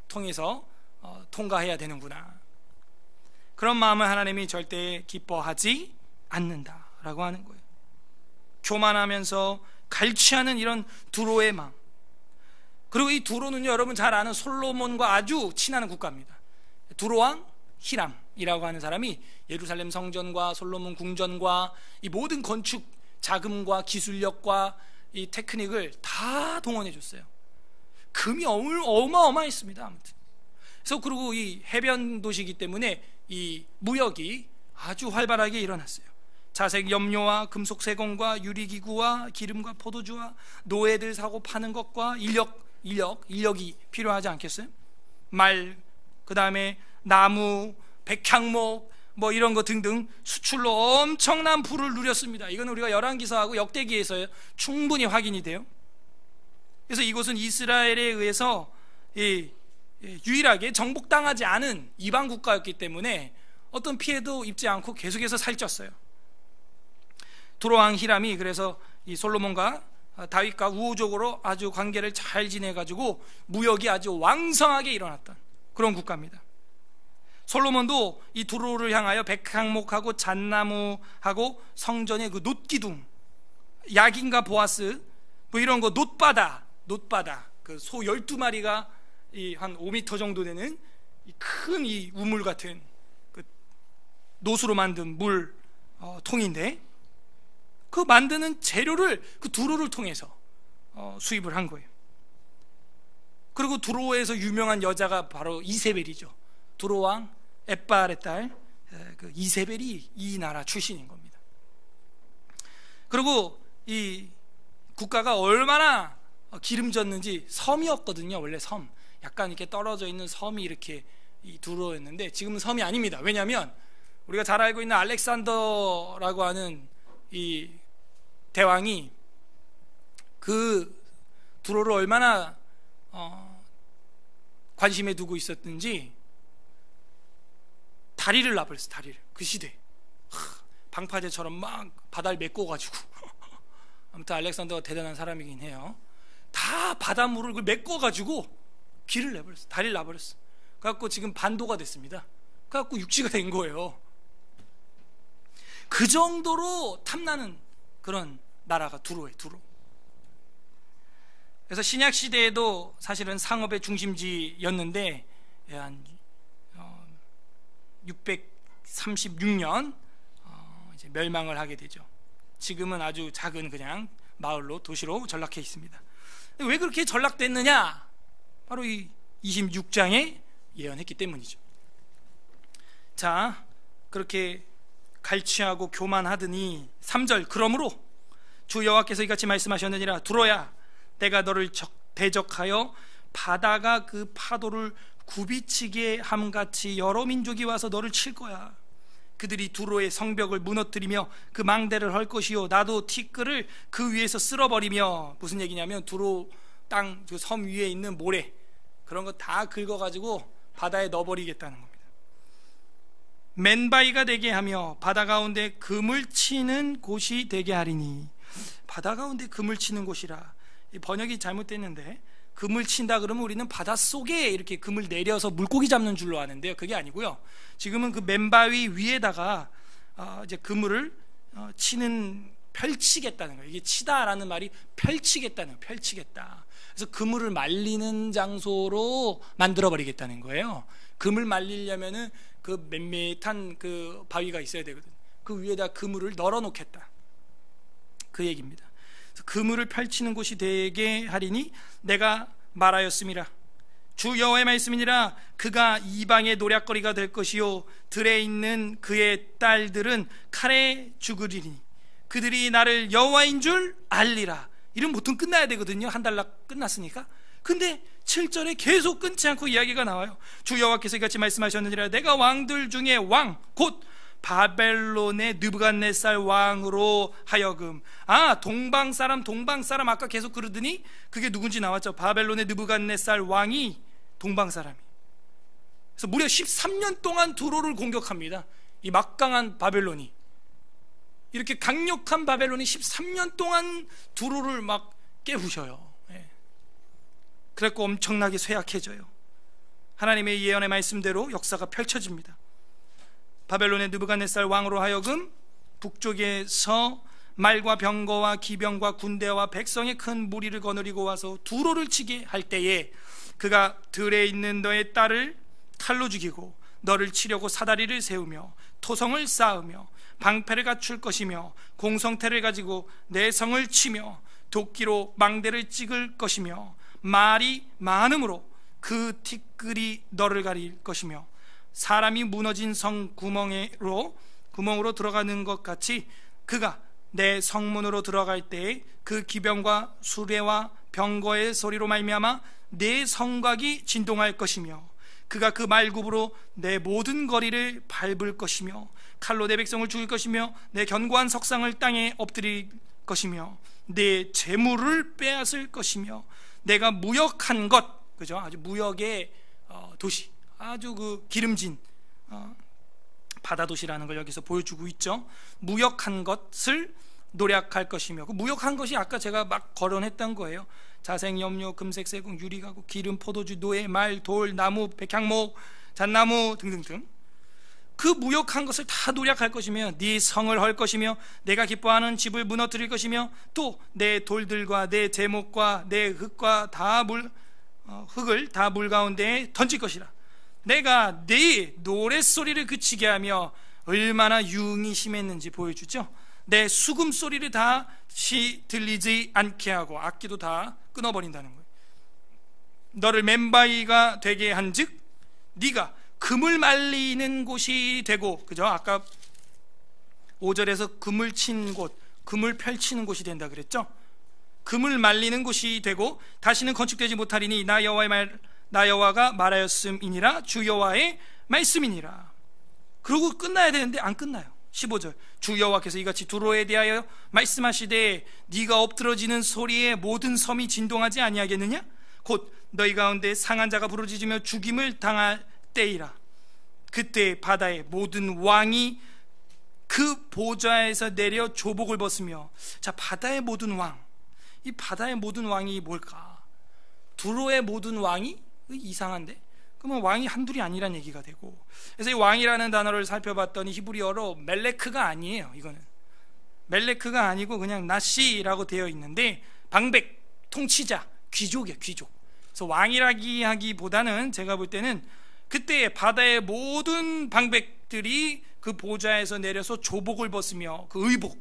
통해서 통과해야 되는구나. 그런 마음을 하나님이 절대 기뻐하지 않는다라고 하는 거예요. 교만하면서 갈취하는 이런 두로의 마음. 그리고 이 두로는요, 여러분 잘 아는 솔로몬과 아주 친한 국가입니다. 두로왕 히람이라고 하는 사람이 예루살렘 성전과 솔로몬 궁전과 이 모든 건축 자금과 기술력과 이 테크닉을 다 동원해 줬어요. 금이 어마어마했습니다. 아무튼. 그래서 그리고 이 해변 도시이기 때문에 이 무역이 아주 활발하게 일어났어요. 자색 염료와 금속 세공과 유리기구와 기름과 포도주와 노예들 사고 파는 것과 인력이 필요하지 않겠어요? 말, 그 다음에 나무, 백향목 뭐 이런 거 등등 수출로 엄청난 부를 누렸습니다. 이건 우리가 열왕기서하고 역대기에서 충분히 확인이 돼요. 그래서 이곳은 이스라엘에 의해서 유일하게 정복당하지 않은 이방 국가였기 때문에 어떤 피해도 입지 않고 계속해서 살쪘어요. 두로왕 히람이 그래서 이 솔로몬과 다윗과 우호적으로 아주 관계를 잘 지내가지고 무역이 아주 왕성하게 일어났던 그런 국가입니다. 솔로몬도 이 두로를 향하여 백향목하고 잣나무하고 성전의 그 놋기둥, 야긴과 보아스 뭐 이런 거, 놋바다 그 소 12마리가 한 5m 정도 되는 큰 이 우물 같은 그 놋으로 만든 물 통인데, 그 만드는 재료를 그 두로를 통해서 수입을 한 거예요. 그리고 두로에서 유명한 여자가 바로 이세벨이죠. 두로왕 엣발의 딸 그 이세벨이 이 나라 출신인 겁니다. 그리고 이 국가가 얼마나 기름졌는지, 섬이었거든요. 원래 섬, 약간 이렇게 떨어져 있는 섬이 이렇게 이 두로였는데 지금은 섬이 아닙니다. 왜냐하면 우리가 잘 알고 있는 알렉산더라고 하는 이 대왕이 그 두로를 얼마나 관심에 두고 있었는지 다리를 놔버렸어. 다리를. 그 시대 방파제처럼 막 바다를 메꿔가지고 아무튼 알렉산더가 대단한 사람이긴 해요. 다 바닷물을 메꿔가지고 길을 내버렸어. 다리를 놔버렸어. 그래갖고 지금 반도가 됐습니다. 그래갖고 육지가 된 거예요. 그 정도로 탐나는 그런 나라가 두로. 그래서 신약 시대에도 사실은 상업의 중심지였는데 한 636년 이제 멸망을 하게 되죠. 지금은 아주 작은 그냥 마을로, 도시로 전락해 있습니다. 왜 그렇게 전락됐느냐? 바로 이 26장에 예언했기 때문이죠. 자, 그렇게 갈취하고 교만하더니 3절, 그러므로 주 여호와께서 이같이 말씀하셨느니라. 두로야, 내가 너를 대적하여 바다가 그 파도를 굽이치게 함같이 여러 민족이 와서 너를 칠 거야. 그들이 두로의 성벽을 무너뜨리며 그 망대를 헐 것이요, 나도 티끌을 그 위에서 쓸어버리며. 무슨 얘기냐면 두로 땅 그 섬 위에 있는 모래 그런 거 다 긁어가지고 바다에 넣어버리겠다는 겁니다. 맨바위가 되게 하며 바다 가운데 금을 치는 곳이 되게 하리니. 바다 가운데 금을 치는 곳이라. 이 번역이 잘못됐는데, 금을 친다 그러면 우리는 바다 속에 이렇게 금을 내려서 물고기 잡는 줄로 아는데요, 그게 아니고요. 지금은 그 맨바위 위에다가 이제 그물을 치는, 펼치겠다는 거예요. 이게 치다라는 말이 펼치겠다는 거예요. 펼치겠다. 그래서 그물을 말리는 장소로 만들어 버리겠다는 거예요. 금을 말리려면은 그 밋밋한 그 바위가 있어야 되거든. 그 위에다 그물을 널어 놓겠다, 그 얘기입니다. 그래서 그물을 펼치는 곳이 되게 하리니 내가 말하였음이라. 주 여호와의 말씀이니라. 그가 이방의 노략거리가 될 것이요 들에 있는 그의 딸들은 칼에 죽으리니 그들이 나를 여호와인 줄 알리라. 이름 보통 끝나야 되거든요, 한 단락 끝났으니까. 근데 7절에 계속 끊지 않고 이야기가 나와요. 주 여호와께서 이같이 말씀하셨느니라. 내가 왕들 중에 왕 곧 바벨론의 느부갓네살 왕으로 하여금. 동방 사람 아까 계속 그러더니 그게 누군지 나왔죠. 바벨론의 느부갓네살 왕이 동방 사람이. 그래서 무려 13년 동안 두로를 공격합니다. 이 막강한 바벨론이, 이렇게 강력한 바벨론이 13년 동안 두로를 막 깨부셔요. 그래서 엄청나게 쇠약해져요. 하나님의 예언의 말씀대로 역사가 펼쳐집니다. 바벨론의 느부갓네살 왕으로 하여금 북쪽에서 말과 병거와 기병과 군대와 백성의 큰 무리를 거느리고 와서 두로를 치게 할 때에 그가 들에 있는 너의 딸을 칼로 죽이고 너를 치려고 사다리를 세우며 토성을 쌓으며 방패를 갖출 것이며 공성태를 가지고 내 성을 치며 도끼로 망대를 찍을 것이며 말이 많음으로 그 티끌이 너를 가릴 것이며 사람이 무너진 성 구멍으로 들어가는 것 같이 그가 내 성문으로 들어갈 때에 그 기병과 수레와 병거의 소리로 말미암아 내 성곽이 진동할 것이며 그가 그 말굽으로 내 모든 거리를 밟을 것이며 칼로 내 백성을 죽일 것이며 내 견고한 석상을 땅에 엎드릴 것이며 내 재물을 빼앗을 것이며 내가 무역한 것, 그죠? 아주 무역의 도시, 아주 그 기름진 바다 도시라는 걸 여기서 보여주고 있죠. 무역한 것을 노략할 것이며, 그 무역한 것이 아까 제가 막 거론했던 거예요. 자생, 염료, 금색, 세공, 유리가구, 기름, 포도주, 노예, 말, 돌, 나무, 백향목, 잣나무 등등등. 그 무역한 것을 다 노략할 것이며 네 성을 헐 것이며 내가 기뻐하는 집을 무너뜨릴 것이며 또 내 돌들과 내 제목과 내 흙과 흙을 다 물 가운데에 던질 것이라. 내가 네 노랫소리를 그치게 하며 얼마나 유흥이 심했는지 보여주죠. 내 수금소리를 다시 들리지 않게 하고 악기도 다 끊어버린다는 거예요. 너를 맨바위가 되게 한즉 네가 금을 말리는 곳이 되고, 그죠? 아까 5절에서 금을 친 곳, 금을 펼치는 곳이 된다 그랬죠? 금을 말리는 곳이 되고 다시는 건축되지 못하리니 나 여호와가 말하였음이니라. 주 여호와의 말씀이니라. 그러고 끝나야 되는데 안 끝나요. 15절 주 여호와께서 이같이 두로에 대하여 말씀하시되 네가 엎드러지는 소리에 모든 섬이 진동하지 아니하겠느냐? 곧 너희 가운데 상한 자가 부르짖으며 죽임을 당할 때이라. 그때 바다의 모든 왕이 그 보좌에서 내려 조복을 벗으며. 자, 바다의 모든 왕, 이 바다의 모든 왕이 뭘까? 두로의 모든 왕이? 이상한데? 그러면 왕이 한둘이 아니란 얘기가 되고, 그래서 이 왕이라는 단어를 살펴봤더니 히브리어로 멜레크가 아니에요. 이거는 멜레크가 아니고 그냥 나시라고 되어 있는데 방백, 통치자, 귀족이에요. 귀족. 그래서 왕이라기 하기보다는 제가 볼 때는 그때 바다의 모든 방백들이 그 보좌에서 내려서 조복을 벗으며, 그 의복,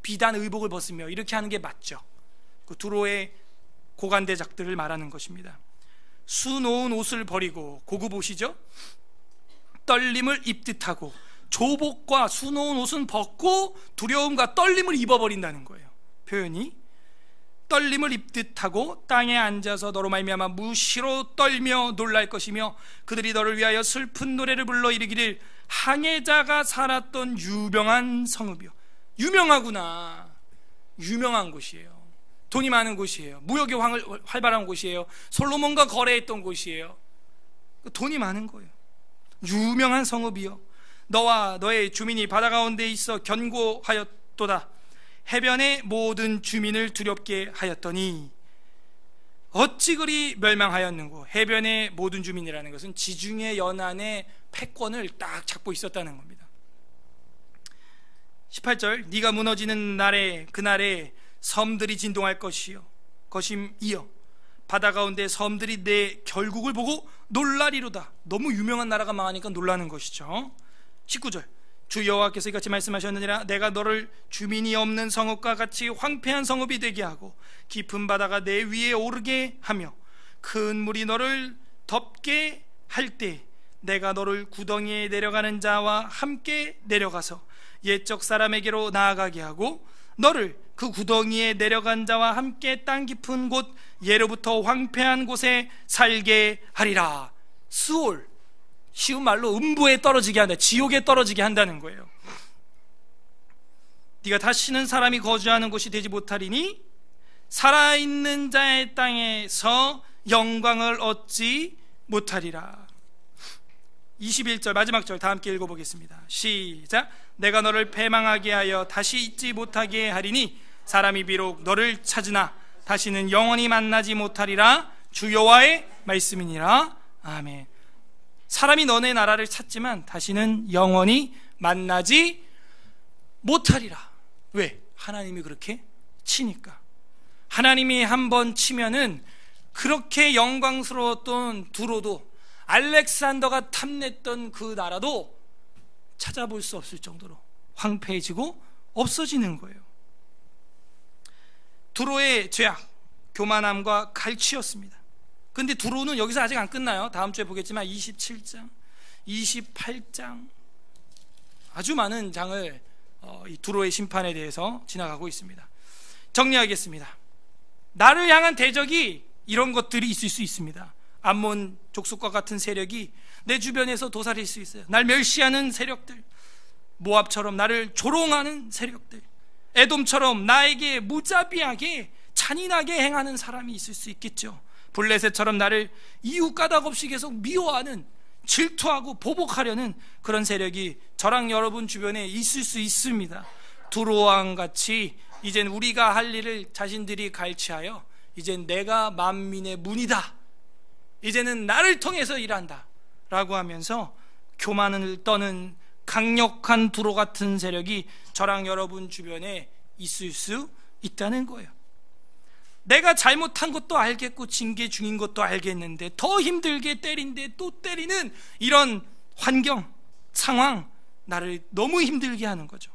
비단 의복을 벗으며 이렇게 하는 게 맞죠. 그 두로의 고관대작들을 말하는 것입니다. 수놓은 옷을 버리고, 고급 옷이죠. 떨림을 입듯 하고, 조복과 수놓은 옷은 벗고 두려움과 떨림을 입어버린다는 거예요. 표현이 떨림을 입듯 하고 땅에 앉아서 너로 말미암아 무시로 떨며 놀랄 것이며 그들이 너를 위하여 슬픈 노래를 불러 이르기를 항해자가 살았던 유명한 성읍이요. 유명하구나. 유명한 곳이에요. 돈이 많은 곳이에요. 무역이 활발한 곳이에요. 솔로몬과 거래했던 곳이에요. 돈이 많은 거예요. 유명한 성읍이요, 너와 너의 주민이 바다 가운데 있어 견고하였도다. 해변의 모든 주민을 두렵게 하였더니 어찌 그리 멸망하였는고. 해변의 모든 주민이라는 것은 지중해 연안의 패권을 딱 잡고 있었다는 겁니다. 18절, 네가 무너지는 날에 그날에 섬들이 진동할 것이요 것임이여 바다 가운데 섬들이 내 결국을 보고 놀라리로다. 너무 유명한 나라가 망하니까 놀라는 것이죠. 19절, 주 여호와께서 이같이 말씀하셨느니라. 내가 너를 주민이 없는 성읍과 같이 황폐한 성읍이 되게 하고 깊은 바다가 내 위에 오르게 하며 큰 물이 너를 덮게 할 때 내가 너를 구덩이에 내려가는 자와 함께 내려가서 옛적 사람에게로 나아가게 하고 너를 그 구덩이에 내려간 자와 함께 땅 깊은 곳 예로부터 황폐한 곳에 살게 하리라. 스올, 쉬운 말로 음부에 떨어지게 한다, 지옥에 떨어지게 한다는 거예요. 네가 다시는 사람이 거주하는 곳이 되지 못하리니 살아있는 자의 땅에서 영광을 얻지 못하리라. 21절 마지막 절 다 함께 읽어보겠습니다. 시작. 내가 너를 패망하게 하여 다시 잊지 못하게 하리니 사람이 비록 너를 찾으나 다시는 영원히 만나지 못하리라. 주 여호와의 말씀이니라. 아멘. 사람이 너네 나라를 찾지만 다시는 영원히 만나지 못하리라. 왜? 하나님이 그렇게 치니까. 하나님이 한번 치면은 그렇게 영광스러웠던 두로도, 알렉산더가 탐냈던 그 나라도 찾아볼 수 없을 정도로 황폐해지고 없어지는 거예요. 두로의 죄악, 교만함과 갈취였습니다. 근데 두로는 여기서 아직 안 끝나요. 다음 주에 보겠지만 27장, 28장 아주 많은 장을 이 두로의 심판에 대해서 지나가고 있습니다. 정리하겠습니다. 나를 향한 대적이 이런 것들이 있을 수 있습니다. 암몬 족속과 같은 세력이 내 주변에서 도사릴 수 있어요. 날 멸시하는 세력들, 모압처럼 나를 조롱하는 세력들, 에돔처럼 나에게 무자비하게 잔인하게 행하는 사람이 있을 수 있겠죠. 블레셋처럼 나를 이유 까닭 없이 계속 미워하는, 질투하고 보복하려는 그런 세력이 저랑 여러분 주변에 있을 수 있습니다. 두로왕 같이 이젠 우리가 할 일을 자신들이 갈취하여 이젠 내가 만민의 문이다, 이제는 나를 통해서 일한다 라고 하면서 교만을 떠는 강력한 두로 같은 세력이 저랑 여러분 주변에 있을 수 있다는 거예요. 내가 잘못한 것도 알겠고 징계 중인 것도 알겠는데 더 힘들게 때린데 또 때리는 이런 환경, 상황, 나를 너무 힘들게 하는 거죠.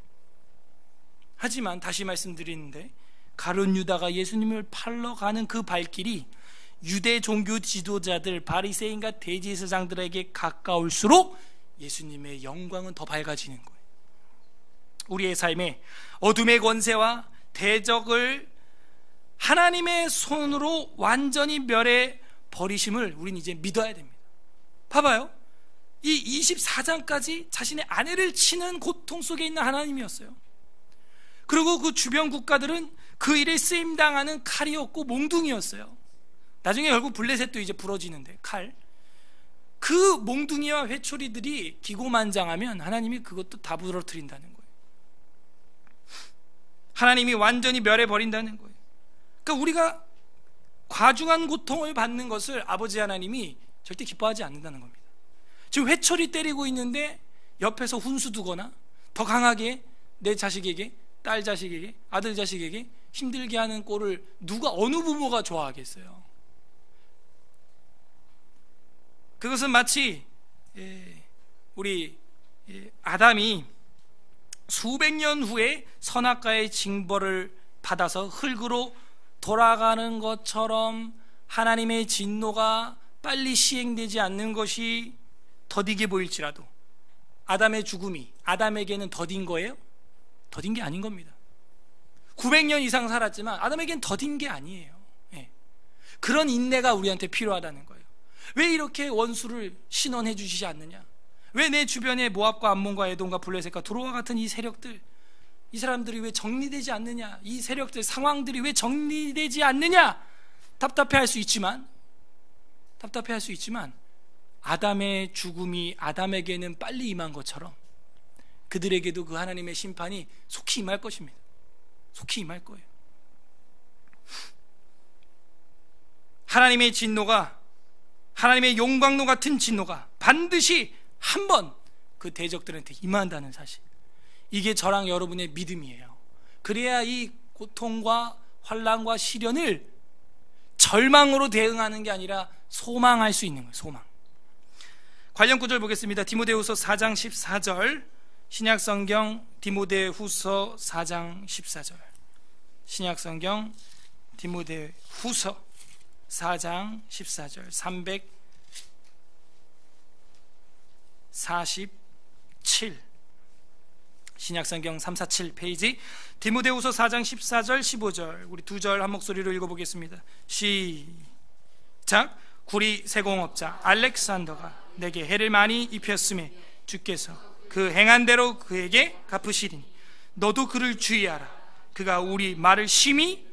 하지만 다시 말씀드리는데 가룟 유다가 예수님을 팔러 가는 그 발길이 유대 종교 지도자들, 바리새인과 대제사장들에게 가까울수록 예수님의 영광은 더 밝아지는 거예요. 우리의 삶에 어둠의 권세와 대적을 하나님의 손으로 완전히 멸해 버리심을 우린 이제 믿어야 됩니다. 봐봐요. 이 24장까지 자신의 아내를 치는 고통 속에 있는 하나님이었어요. 그리고 그 주변 국가들은 그 일에 쓰임당하는 칼이었고 몽둥이였어요. 나중에 결국 블레셋도 이제 부러지는데 칼, 그 몽둥이와 회초리들이 기고만장하면 하나님이 그것도 다 부러뜨린다는 거예요. 하나님이 완전히 멸해버린다는 거예요. 그러니까 우리가 과중한 고통을 받는 것을 아버지 하나님이 절대 기뻐하지 않는다는 겁니다. 지금 회초리 때리고 있는데 옆에서 훈수 두거나 더 강하게 내 자식에게, 딸 자식에게, 아들 자식에게 힘들게 하는 꼴을 누가, 어느 부모가 좋아하겠어요? 그것은 마치 우리 아담이 수백 년 후에 선악과의 징벌을 받아서 흙으로 돌아가는 것처럼 하나님의 진노가 빨리 시행되지 않는 것이 더디게 보일지라도 아담의 죽음이 아담에게는 더딘 거예요? 더딘 게 아닌 겁니다. 900년 이상 살았지만 아담에게는 더딘 게 아니에요. 그런 인내가 우리한테 필요하다는 거예요. 왜 이렇게 원수를 신원해 주시지 않느냐? 왜 내 주변에 모압과 암몬과 에돔과 블레셋과 두로와 같은 이 세력들, 이 사람들이 왜 정리되지 않느냐? 이 세력들, 상황들이 왜 정리되지 않느냐? 답답해할 수 있지만 아담의 죽음이 아담에게는 빨리 임한 것처럼 그들에게도 그 하나님의 심판이 속히 임할 것입니다. 속히 임할 거예요. 하나님의 진노가, 하나님의 용광로 같은 진노가 반드시 한 번 그 대적들한테 임한다는 사실, 이게 저랑 여러분의 믿음이에요. 그래야 이 고통과 환난과 시련을 절망으로 대응하는 게 아니라 소망할 수 있는 거예요. 소망. 관련 구절 보겠습니다. 디모데후서 4장 14절, 신약성경 디모데후서 4장 14절, 신약성경 디모데후서 4장 14절, 347, 신약성경 347 페이지, 디모데후서 4장 14절 15절, 우리 두 절 한 목소리로 읽어보겠습니다. 시작. 구리 세공업자 알렉산더가 내게 해를 많이 입혔음에 주께서 그 행한 대로 그에게 갚으시리니 너도 그를 주의하라. 그가 우리 말을 심히,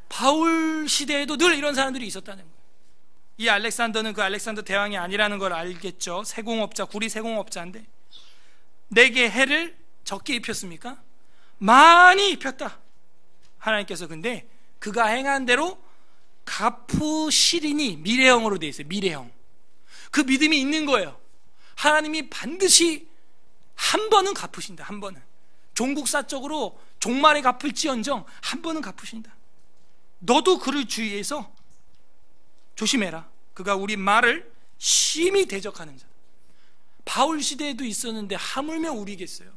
바울 시대에도 늘 이런 사람들이 있었다는 거예요. 이 알렉산더는 그 알렉산더 대왕이 아니라는 걸 알겠죠. 세공업자, 구리 세공업자인데 내게 해를 적게 입혔습니까? 많이 입혔다. 하나님께서 근데 그가 행한 대로 갚으시리니, 미래형으로 되어 있어요. 미래형. 그 믿음이 있는 거예요. 하나님이 반드시 한 번은 갚으신다. 한 번은. 종국사적으로 종말에 갚을지언정 한 번은 갚으신다. 너도 그를 주의해서 조심해라. 그가 우리 말을 심히 대적하는 자. 바울 시대에도 있었는데 하물며 우리겠어요.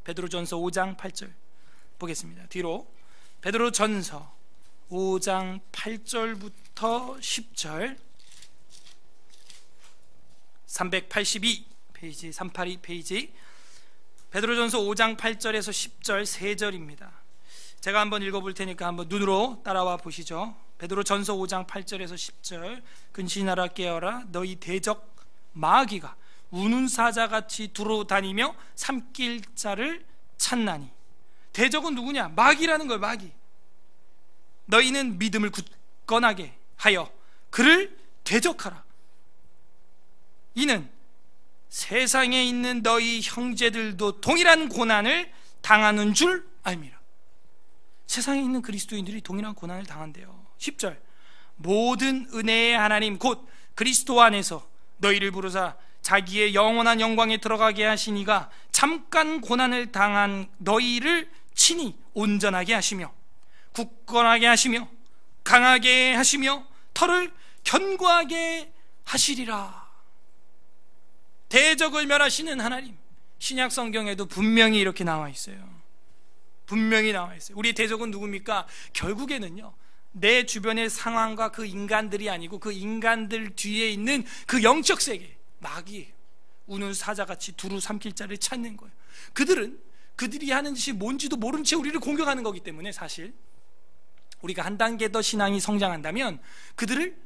베드로전서 5장 8절 보겠습니다. 뒤로 베드로전서 5장 8절부터 10절, 382 페이지, 382 페이지, 베드로전서 5장 8절에서 10절 3절입니다. 제가 한번 읽어볼 테니까 한번 눈으로 따라와 보시죠. 베드로전서 5장 8절에서 10절. 근신하라 깨어라. 너희 대적 마귀가 우는 사자같이 두루다니며 삼킬 자를 찾나니. 대적은 누구냐? 마귀라는 걸. 마귀. 너희는 믿음을 굳건하게 하여 그를 대적하라. 이는 세상에 있는 너희 형제들도 동일한 고난을 당하는 줄 알미라. 세상에 있는 그리스도인들이 동일한 고난을 당한대요. 10절. 모든 은혜의 하나님 곧 그리스도 안에서 너희를 부르사 자기의 영원한 영광에 들어가게 하시니가 잠깐 고난을 당한 너희를 친히 온전하게 하시며 굳건하게 하시며 강하게 하시며 털을 견고하게 하시리라. 대적을 멸하시는 하나님, 신약 성경에도 분명히 이렇게 나와 있어요. 분명히 나와 있어요. 우리 대적은 누굽니까? 결국에는요, 내 주변의 상황과 그 인간들이 아니고 그 인간들 뒤에 있는 그 영적 세계, 마귀예요. 우는 사자같이 두루 삼킬 자를 찾는 거예요. 그들이 하는 짓이 뭔지도 모른 채 우리를 공격하는 거기 때문에, 사실 우리가 한 단계 더 신앙이 성장한다면 그들을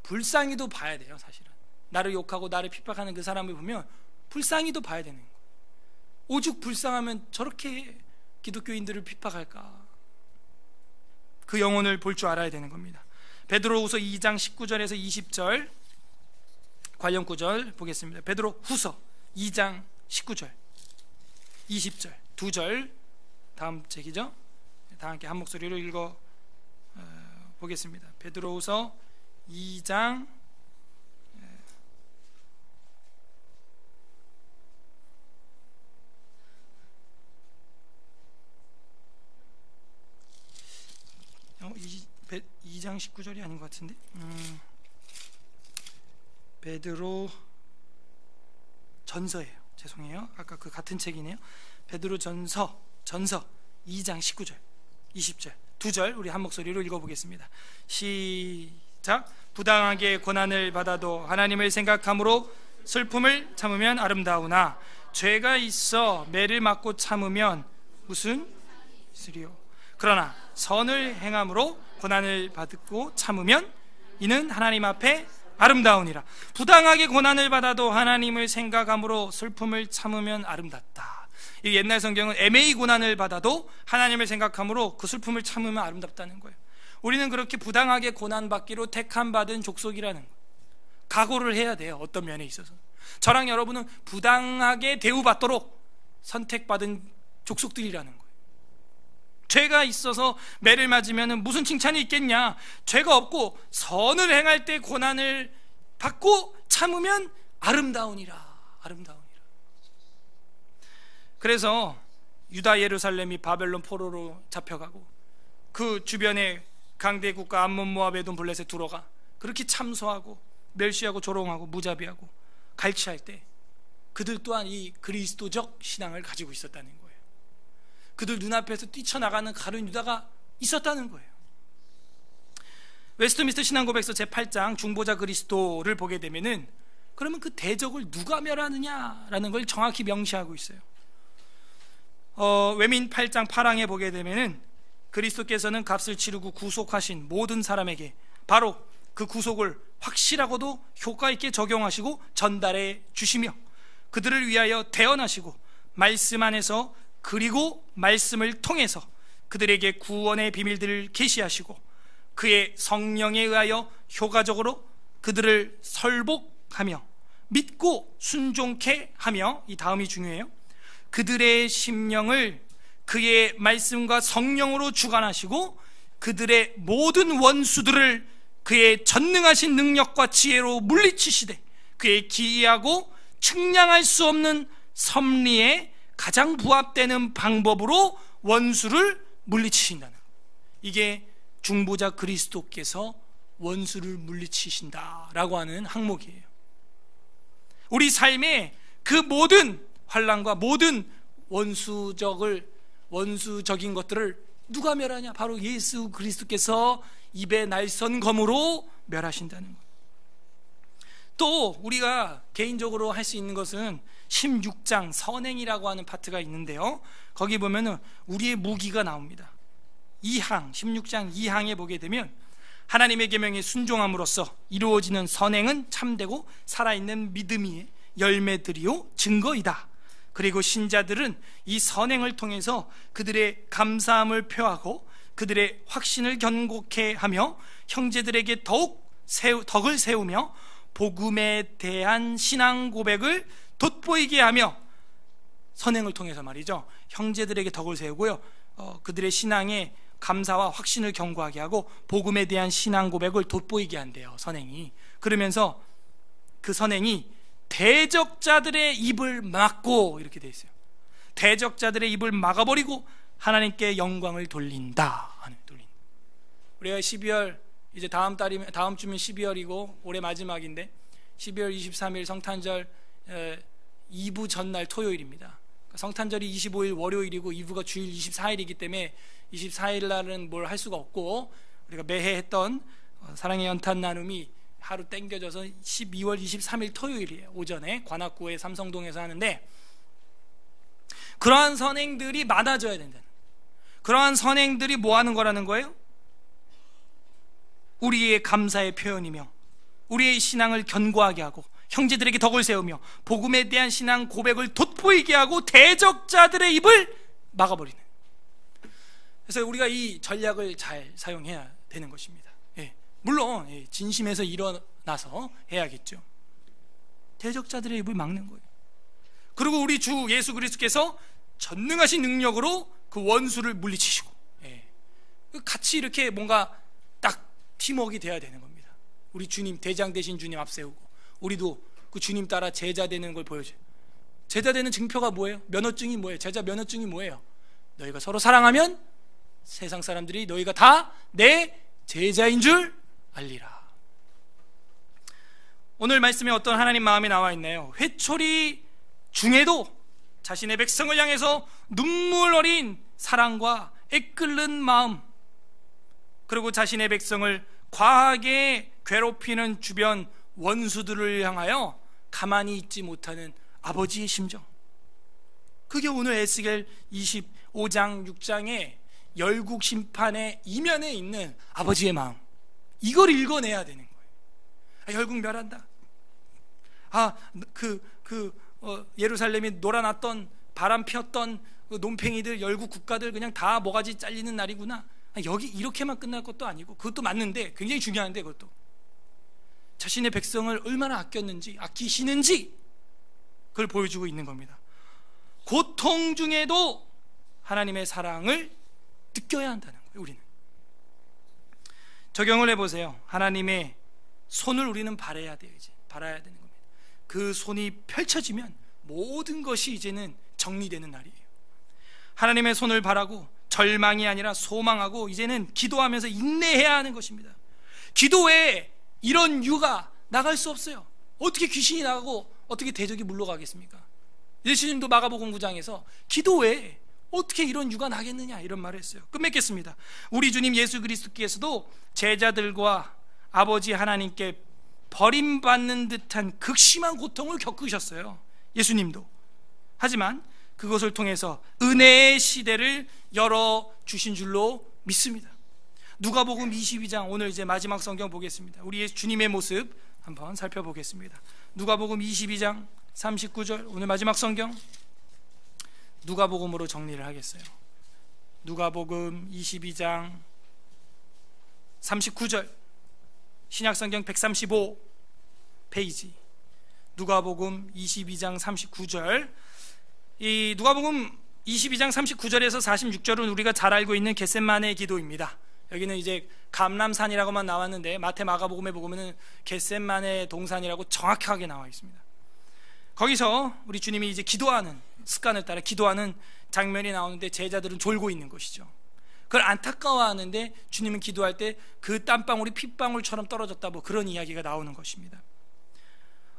불쌍히도 봐야 돼요. 사실은 나를 욕하고 나를 핍박하는 그 사람을 보면 불쌍히도 봐야 되는 거예요. 오죽 불쌍하면 저렇게 기독교인들을 핍박할까. 그 영혼을 볼 줄 알아야 되는 겁니다. 베드로후서 2장 19절에서 20절 관련 구절 보겠습니다. 베드로후서 2장 19절 20절 두 절, 다음 책이죠. 다 함께 한 목소리로 읽어 보겠습니다. 베드로후서 2장 2장 19절이 아닌 것 같은데, 베드로 전서예요. 죄송해요. 아까 그 같은 책이네요. 베드로 전서 2장 19절 20절 두 절 우리 한 목소리로 읽어보겠습니다. 시작. 부당하게 고난을 받아도 하나님을 생각함으로 슬픔을 참으면 아름다우나 죄가 있어 매를 맞고 참으면 무슨 있으리요. 그러나 선을 행함으로 고난을 받고 참으면 이는 하나님 앞에 아름다우니라. 부당하게 고난을 받아도 하나님을 생각함으로 슬픔을 참으면 아름답다. 이 옛날 성경은 애매히 고난을 받아도 하나님을 생각함으로 그 슬픔을 참으면 아름답다는 거예요. 우리는 그렇게 부당하게 고난받기로 택함받은 족속이라는 거예요. 각오를 해야 돼요. 어떤 면에 있어서 저랑 여러분은 부당하게 대우받도록 선택받은 족속들이라는 거예요. 죄가 있어서 매를 맞으면 무슨 칭찬이 있겠냐. 죄가 없고 선을 행할 때 고난을 받고 참으면 아름다우니라. 그래서 유다 예루살렘이 바벨론 포로로 잡혀가고 그 주변에 강대국가 암몬 모압 에돔 블레셋 들어가 그렇게 참소하고 멸시하고 조롱하고 무자비하고 갈취할 때 그들 또한 이 그리스도적 신앙을 가지고 있었다는 거예요. 그들 눈앞에서 뛰쳐나가는 가룟 유다가 있었다는 거예요. 웨스트민스터 신앙고백서 제8장 중보자 그리스도를 보게 되면은 그러면 그 대적을 누가 멸하느냐라는 걸 정확히 명시하고 있어요. 외민 8장 8항에 보게 되면은 그리스도께서는 값을 치르고 구속하신 모든 사람에게 바로 그 구속을 확실하고도 효과 있게 적용하시고 전달해 주시며 그들을 위하여 대언하시고 말씀 안에서 그리고 말씀을 통해서 그들에게 구원의 비밀들을 계시하시고 그의 성령에 의하여 효과적으로 그들을 설복하며 믿고 순종케 하며, 이 다음이 중요해요. 그들의 심령을 그의 말씀과 성령으로 주관하시고 그들의 모든 원수들을 그의 전능하신 능력과 지혜로 물리치시되 그의 기이하고 측량할 수 없는 섭리에 가장 부합되는 방법으로 원수를 물리치신다는 것. 이게 중보자 그리스도께서 원수를 물리치신다라고 하는 항목이에요. 우리 삶에 그 모든 환난과 모든 원수적인 것들을 누가 멸하냐? 바로 예수 그리스도께서 입에 날선 검으로 멸하신다는 것. 또 우리가 개인적으로 할 수 있는 것은 16장 선행이라고 하는 파트가 있는데요, 거기 보면은 우리의 무기가 나옵니다. 2항 16장 2항에 보게 되면 하나님의 계명에 순종함으로써 이루어지는 선행은 참되고 살아있는 믿음이 열매들이요 증거이다. 그리고 신자들은 이 선행을 통해서 그들의 감사함을 표하고 그들의 확신을 견고케 하며 형제들에게 더욱 덕을 세우며 복음에 대한 신앙 고백을 돋보이게 하며, 선행을 통해서 말이죠, 형제들에게 덕을 세우고요, 그들의 신앙에 감사와 확신을 견고하게 하고 복음에 대한 신앙 고백을 돋보이게 한대요, 선행이. 그러면서 그 선행이 대적자들의 입을 막고, 이렇게 돼 있어요. 대적자들의 입을 막아버리고 하나님께 영광을 돌린다. 우리가 12월, 이제 다음 주면 12월이고 올해 마지막인데 12월 23일 성탄절 2부 전날 토요일입니다. 성탄절이 25일 월요일이고 2부가 주일 24일이기 때문에 24일 날은 뭘 할 수가 없고, 우리가 매해 했던 사랑의 연탄 나눔이 하루 땡겨져서 12월 23일 토요일이에요. 오전에 관악구의 삼성동에서 하는데, 그러한 선행들이 많아져야 된다. 그러한 선행들이 뭐 하는 거라는 거예요? 우리의 감사의 표현이며 우리의 신앙을 견고하게 하고 형제들에게 덕을 세우며 복음에 대한 신앙 고백을 돋보이게 하고 대적자들의 입을 막아버리는. 그래서 우리가 이 전략을 잘 사용해야 되는 것입니다. 물론 진심에서 일어나서 해야겠죠. 대적자들의 입을 막는 거예요. 그리고 우리 주 예수 그리스도께서 전능하신 능력으로 그 원수를 물리치시고, 같이 이렇게 뭔가 딱 팀워크가 돼야 되는 겁니다. 우리 주님, 대장 되신 주님 앞세우고 우리도 그 주님 따라 제자 되는 걸 보여줘요. 제자 되는 증표가 뭐예요? 면허증이 뭐예요? 제자 면허증이 뭐예요? 너희가 서로 사랑하면 세상 사람들이 너희가 다 내 제자인 줄 알리라. 오늘 말씀에 어떤 하나님 마음이 나와 있나요? 회초리 중에도 자신의 백성을 향해서 눈물 어린 사랑과 애끓는 마음, 그리고 자신의 백성을 과하게 괴롭히는 주변 원수들을 향하여 가만히 있지 못하는 아버지의 심정, 그게 오늘 에스겔 25장 6장의 열국 심판의 이면에 있는 아버지의 마음, 이걸 읽어내야 되는 거예요. 열국 멸한다. 예루살렘이 놀아났던 바람 피웠던 그 논팽이들, 열국 국가들 그냥 다 모가지 잘리는 날이구나. 여기 이렇게만 끝날 것도 아니고, 그것도 맞는데 굉장히 중요한데, 그것도 자신의 백성을 얼마나 아끼시는지 그걸 보여주고 있는 겁니다. 고통 중에도 하나님의 사랑을 느껴야 한다는 거예요. 우리는 적용을 해보세요. 하나님의 손을 우리는 바라야 돼요. 이제 바라야 되는 겁니다. 그 손이 펼쳐지면 모든 것이 이제는 정리되는 날이에요. 하나님의 손을 바라고 절망이 아니라 소망하고 이제는 기도하면서 인내해야 하는 것입니다. 기도 외에 이런 유가 나갈 수 없어요. 어떻게 귀신이 나가고 어떻게 대적이 물러가겠습니까? 예수님도 마가복음 9장에서 기도 외에 어떻게 이런 유가 나겠느냐 이런 말을 했어요. 끝맺겠습니다. 우리 주님 예수 그리스도께서도 제자들과 아버지 하나님께 버림받는 듯한 극심한 고통을 겪으셨어요. 예수님도. 하지만 그것을 통해서 은혜의 시대를 열어주신 줄로 믿습니다. 누가복음 22장, 오늘 이제 마지막 성경 보겠습니다. 우리 주님의 모습 한번 살펴보겠습니다. 누가복음 22장 39절, 오늘 마지막 성경 누가복음으로 정리를 하겠어요. 누가복음 22장 39절, 신약성경 135페이지, 누가복음 22장 39절. 이 누가복음 22장 39절에서 46절은 우리가 잘 알고 있는 겟셋마네 기도입니다. 여기는 이제 감람산이라고만 나왔는데 마태 마가복음에 보면은 겟셋마네 동산이라고 정확하게 나와 있습니다. 거기서 우리 주님이 이제 기도하는 습관을 따라 기도하는 장면이 나오는데 제자들은 졸고 있는 것이죠. 그걸 안타까워하는데 주님은 기도할 때 그 땀방울이 핏방울처럼 떨어졌다, 뭐 그런 이야기가 나오는 것입니다.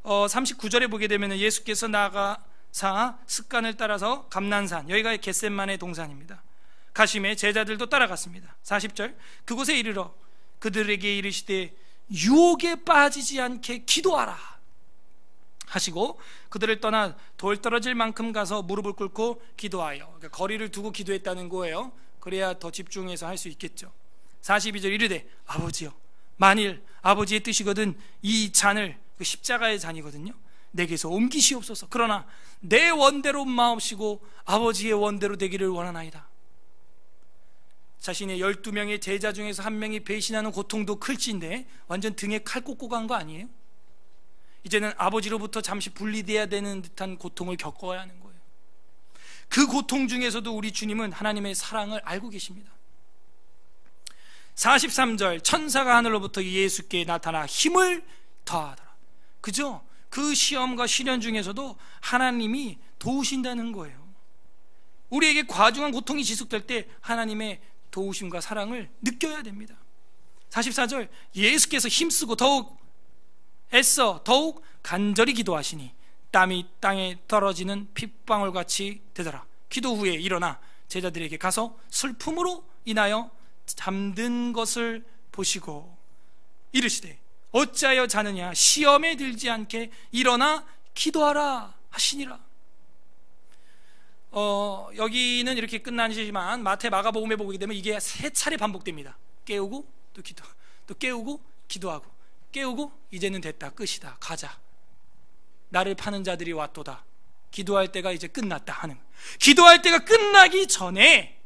39절에 보게 되면 예수께서 나가사 습관을 따라서 감난산, 여기가 겟셋마네 동산입니다. 가심에 제자들도 따라갔습니다. 40절, 그곳에 이르러 그들에게 이르시되 유혹에 빠지지 않게 기도하라 하시고 그들을 떠나 돌 떨어질 만큼 가서 무릎을 꿇고 기도하여, 그러니까 거리를 두고 기도했다는 거예요. 그래야 더 집중해서 할 수 있겠죠. 42절, 이르되 아버지여, 만일 아버지의 뜻이거든 이 잔을, 그 십자가의 잔이거든요, 내게서 옮기시옵소서. 그러나 내 원대로 마옵시고 아버지의 원대로 되기를 원하나이다. 자신의 12명의 제자 중에서 한 명이 배신하는 고통도 클진데 완전 등에 칼 꽂고 간 거 아니에요? 이제는 아버지로부터 잠시 분리돼야 되는 듯한 고통을 겪어야 하는 거예요. 그 고통 중에서도 우리 주님은 하나님의 사랑을 알고 계십니다. 43절, 천사가 하늘로부터 예수께 나타나 힘을 더하더라. 그죠? 그 시험과 시련 중에서도 하나님이 도우신다는 거예요. 우리에게 과중한 고통이 지속될 때 하나님의 도우심과 사랑을 느껴야 됩니다. 44절, 예수께서 힘쓰고 더욱 애써 더욱 간절히 기도하시니 땀이 땅에 떨어지는 핏방울같이 되더라. 기도 후에 일어나 제자들에게 가서 슬픔으로 인하여 잠든 것을 보시고 이르시되 어찌하여 자느냐, 시험에 들지 않게 일어나 기도하라 하시니라. 여기는 이렇게 끝나지만 마태 마가복음에 보게 되면 이게 3차례 반복됩니다. 깨우고 또 기도, 또 깨우고 기도하고, 깨우고 이제는 됐다, 끝이다, 가자, 나를 파는 자들이 왔도다, 기도할 때가 이제 끝났다 하는, 기도할 때가 끝나기 전에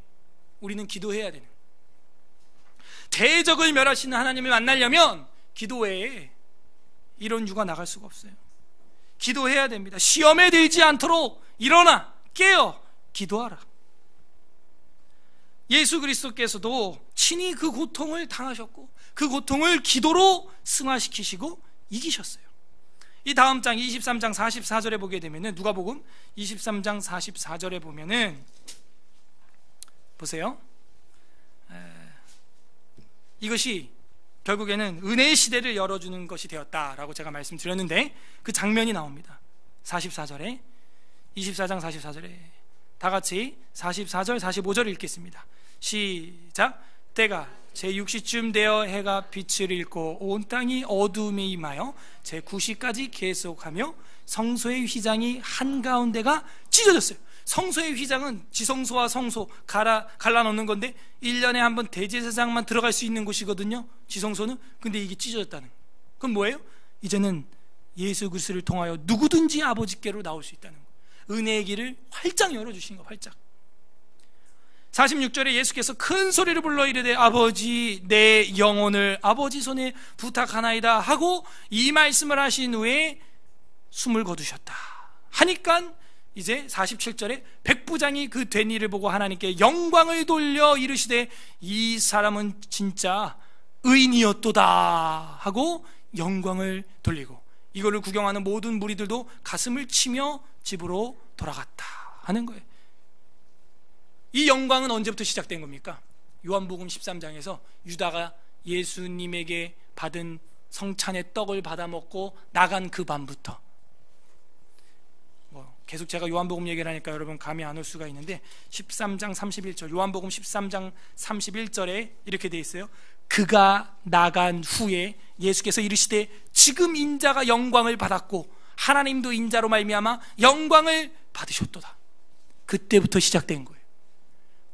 우리는 기도해야 되는, 대적을 멸하시는 하나님을 만나려면 기도 외에 이런 유가 나갈 수가 없어요. 기도해야 됩니다. 시험에 들지 않도록 일어나 깨어 기도하라. 예수 그리스도께서도 친히 그 고통을 당하셨고 그 고통을 기도로 승화시키시고 이기셨어요. 이 다음 장 23장 44절에 보게 되면은, 누가복음 23장 44절에 보면은 보세요. 이것이 결국에는 은혜의 시대를 열어주는 것이 되었다라고 제가 말씀드렸는데 그 장면이 나옵니다. 44절에, 24장 44절에 다 같이 44절 45절 읽겠습니다. 시작. 때가 제6시쯤 되어 해가 빛을 잃고 온 땅이 어두움에 임하여 제9시까지 계속하며 성소의 휘장이 한가운데가 찢어졌어요. 성소의 휘장은 지성소와 성소 갈라놓는 건데 1년에 한 번 대제사장만 들어갈 수 있는 곳이거든요, 지성소는. 근데 이게 찢어졌다는, 그럼 뭐예요? 이제는 예수 그리스도를 통하여 누구든지 아버지께로 나올 수 있다는 거, 은혜의 길을 활짝 열어주신 거, 활짝. 46절에 예수께서 큰 소리를 불러 이르되 아버지 내 영혼을 아버지 손에 부탁하나이다 하고 이 말씀을 하신 후에 숨을 거두셨다 하니까 이제 47절에 백부장이 그 된 일을 보고 하나님께 영광을 돌려 이르시되 이 사람은 진짜 의인이었도다 하고 영광을 돌리고 이거를 구경하는 모든 무리들도 가슴을 치며 집으로 돌아갔다 하는 거예요. 이 영광은 언제부터 시작된 겁니까? 요한복음 13장에서 유다가 예수님에게 받은 성찬의 떡을 받아 먹고 나간 그 밤부터, 계속 제가 요한복음 얘기를 하니까 여러분 감이 안 올 수가 있는데 13장 31절, 요한복음 13장 31절에 이렇게 돼 있어요. 그가 나간 후에 예수께서 이르시되 지금 인자가 영광을 받았고 하나님도 인자로 말미암아 영광을 받으셨도다. 그때부터 시작된 거예요.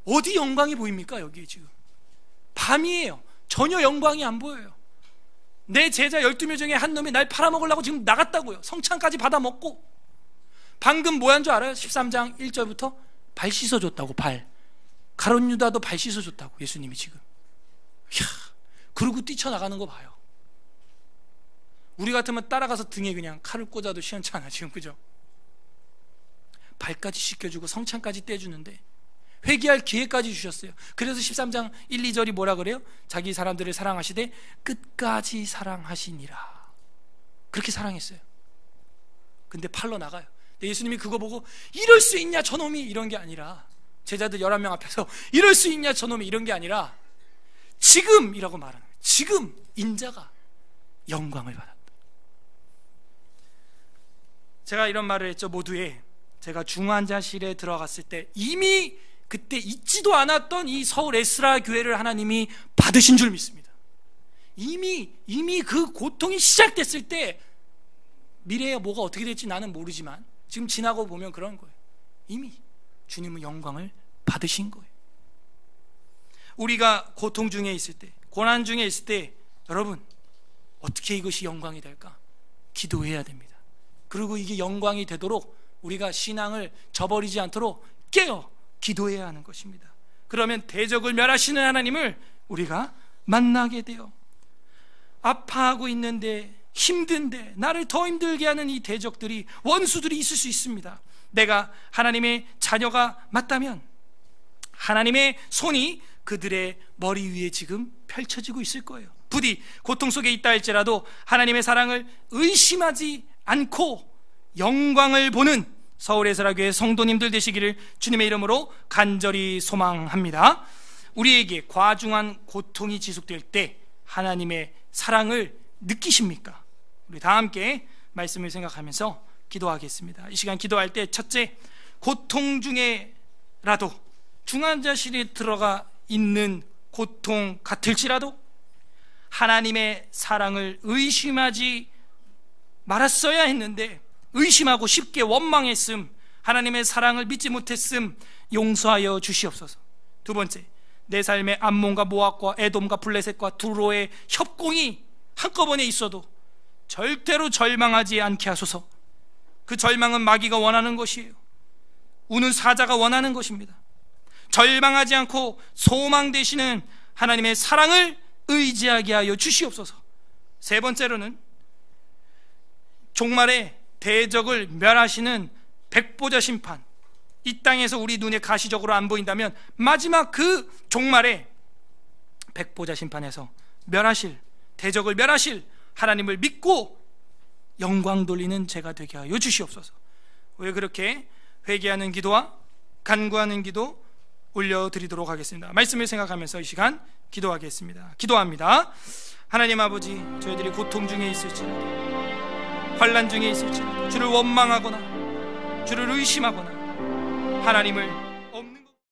어디 영광이 보입니까? 여기에 지금 밤이에요. 전혀 영광이 안 보여요. 내 제자 12명 중에 한 놈이 날 팔아먹으려고 지금 나갔다고요. 성찬까지 받아먹고. 방금 뭐 한 줄 알아요? 13장 1절부터 발 씻어줬다고. 발. 가룟 유다도 발 씻어줬다고 예수님이 지금. 이야, 그러고 뛰쳐나가는 거 봐요. 우리 같으면 따라가서 등에 그냥 칼을 꽂아도 시원찮아 지금, 그죠? 발까지 씻겨주고 성찬까지 떼주는데 회개할 기회까지 주셨어요. 그래서 13장 1, 2절이 뭐라 그래요? 자기 사람들을 사랑하시되 끝까지 사랑하시니라. 그렇게 사랑했어요. 근데 팔러 나가요. 근데 예수님이 그거 보고 이럴 수 있냐 저놈이, 이런 게 아니라, 제자들 11명 앞에서 이럴 수 있냐 저놈이, 이런 게 아니라 지금이라고 말하는 거예요. 지금 인자가 영광을 받았다. 제가 이런 말을 했죠. 모두에 제가 중환자실에 들어갔을 때 이미 그때 있지도 않았던 이 서울 에스라 교회를 하나님이 받으신 줄 믿습니다. 이미 그 고통이 시작됐을 때, 미래에 뭐가 어떻게 될지 나는 모르지만 지금 지나고 보면 그런 거예요. 이미 주님은 영광을 받으신 거예요. 우리가 고통 중에 있을 때, 고난 중에 있을 때, 여러분 어떻게 이것이 영광이 될까? 기도해야 됩니다. 그리고 이게 영광이 되도록 우리가 신앙을 저버리지 않도록 깨어 기도해야 하는 것입니다. 그러면 대적을 멸하시는 하나님을 우리가 만나게 돼요. 아파하고 있는데, 힘든데, 나를 더 힘들게 하는 이 대적들이, 원수들이 있을 수 있습니다. 내가 하나님의 자녀가 맞다면 하나님의 손이 그들의 머리 위에 지금 펼쳐지고 있을 거예요. 부디 고통 속에 있다 할지라도 하나님의 사랑을 의심하지 않고 영광을 보는 서울 에스라교회 성도님들 되시기를 주님의 이름으로 간절히 소망합니다. 우리에게 과중한 고통이 지속될 때 하나님의 사랑을 느끼십니까? 우리 다 함께 말씀을 생각하면서 기도하겠습니다. 이 시간 기도할 때 첫째, 고통 중에라도, 중환자실에 들어가 있는 고통 같을지라도 하나님의 사랑을 의심하지 말았어야 했는데 의심하고 쉽게 원망했음, 하나님의 사랑을 믿지 못했음 용서하여 주시옵소서. 두 번째, 내 삶의 암몬과 모압과 에돔과 블레셋과 두로의 협공이 한꺼번에 있어도 절대로 절망하지 않게 하소서. 그 절망은 마귀가 원하는 것이에요. 우는 사자가 원하는 것입니다. 절망하지 않고 소망 되시는 하나님의 사랑을 의지하게 하여 주시옵소서. 세 번째로는 종말에 대적을 멸하시는 백보자 심판, 이 땅에서 우리 눈에 가시적으로 안 보인다면 마지막 그 종말에 백보자 심판에서 멸하실, 대적을 멸하실 하나님을 믿고 영광 돌리는 제가 되게 하여 주시옵소서. 왜 그렇게 회개하는 기도와 간구하는 기도 올려드리도록 하겠습니다. 말씀을 생각하면서 이 시간 기도하겠습니다. 기도합니다. 하나님 아버지, 저희들이 고통 중에 있을지라도, 환난 중에 있을지라도, 주를 원망하거나 주를 의심하거나 하나님을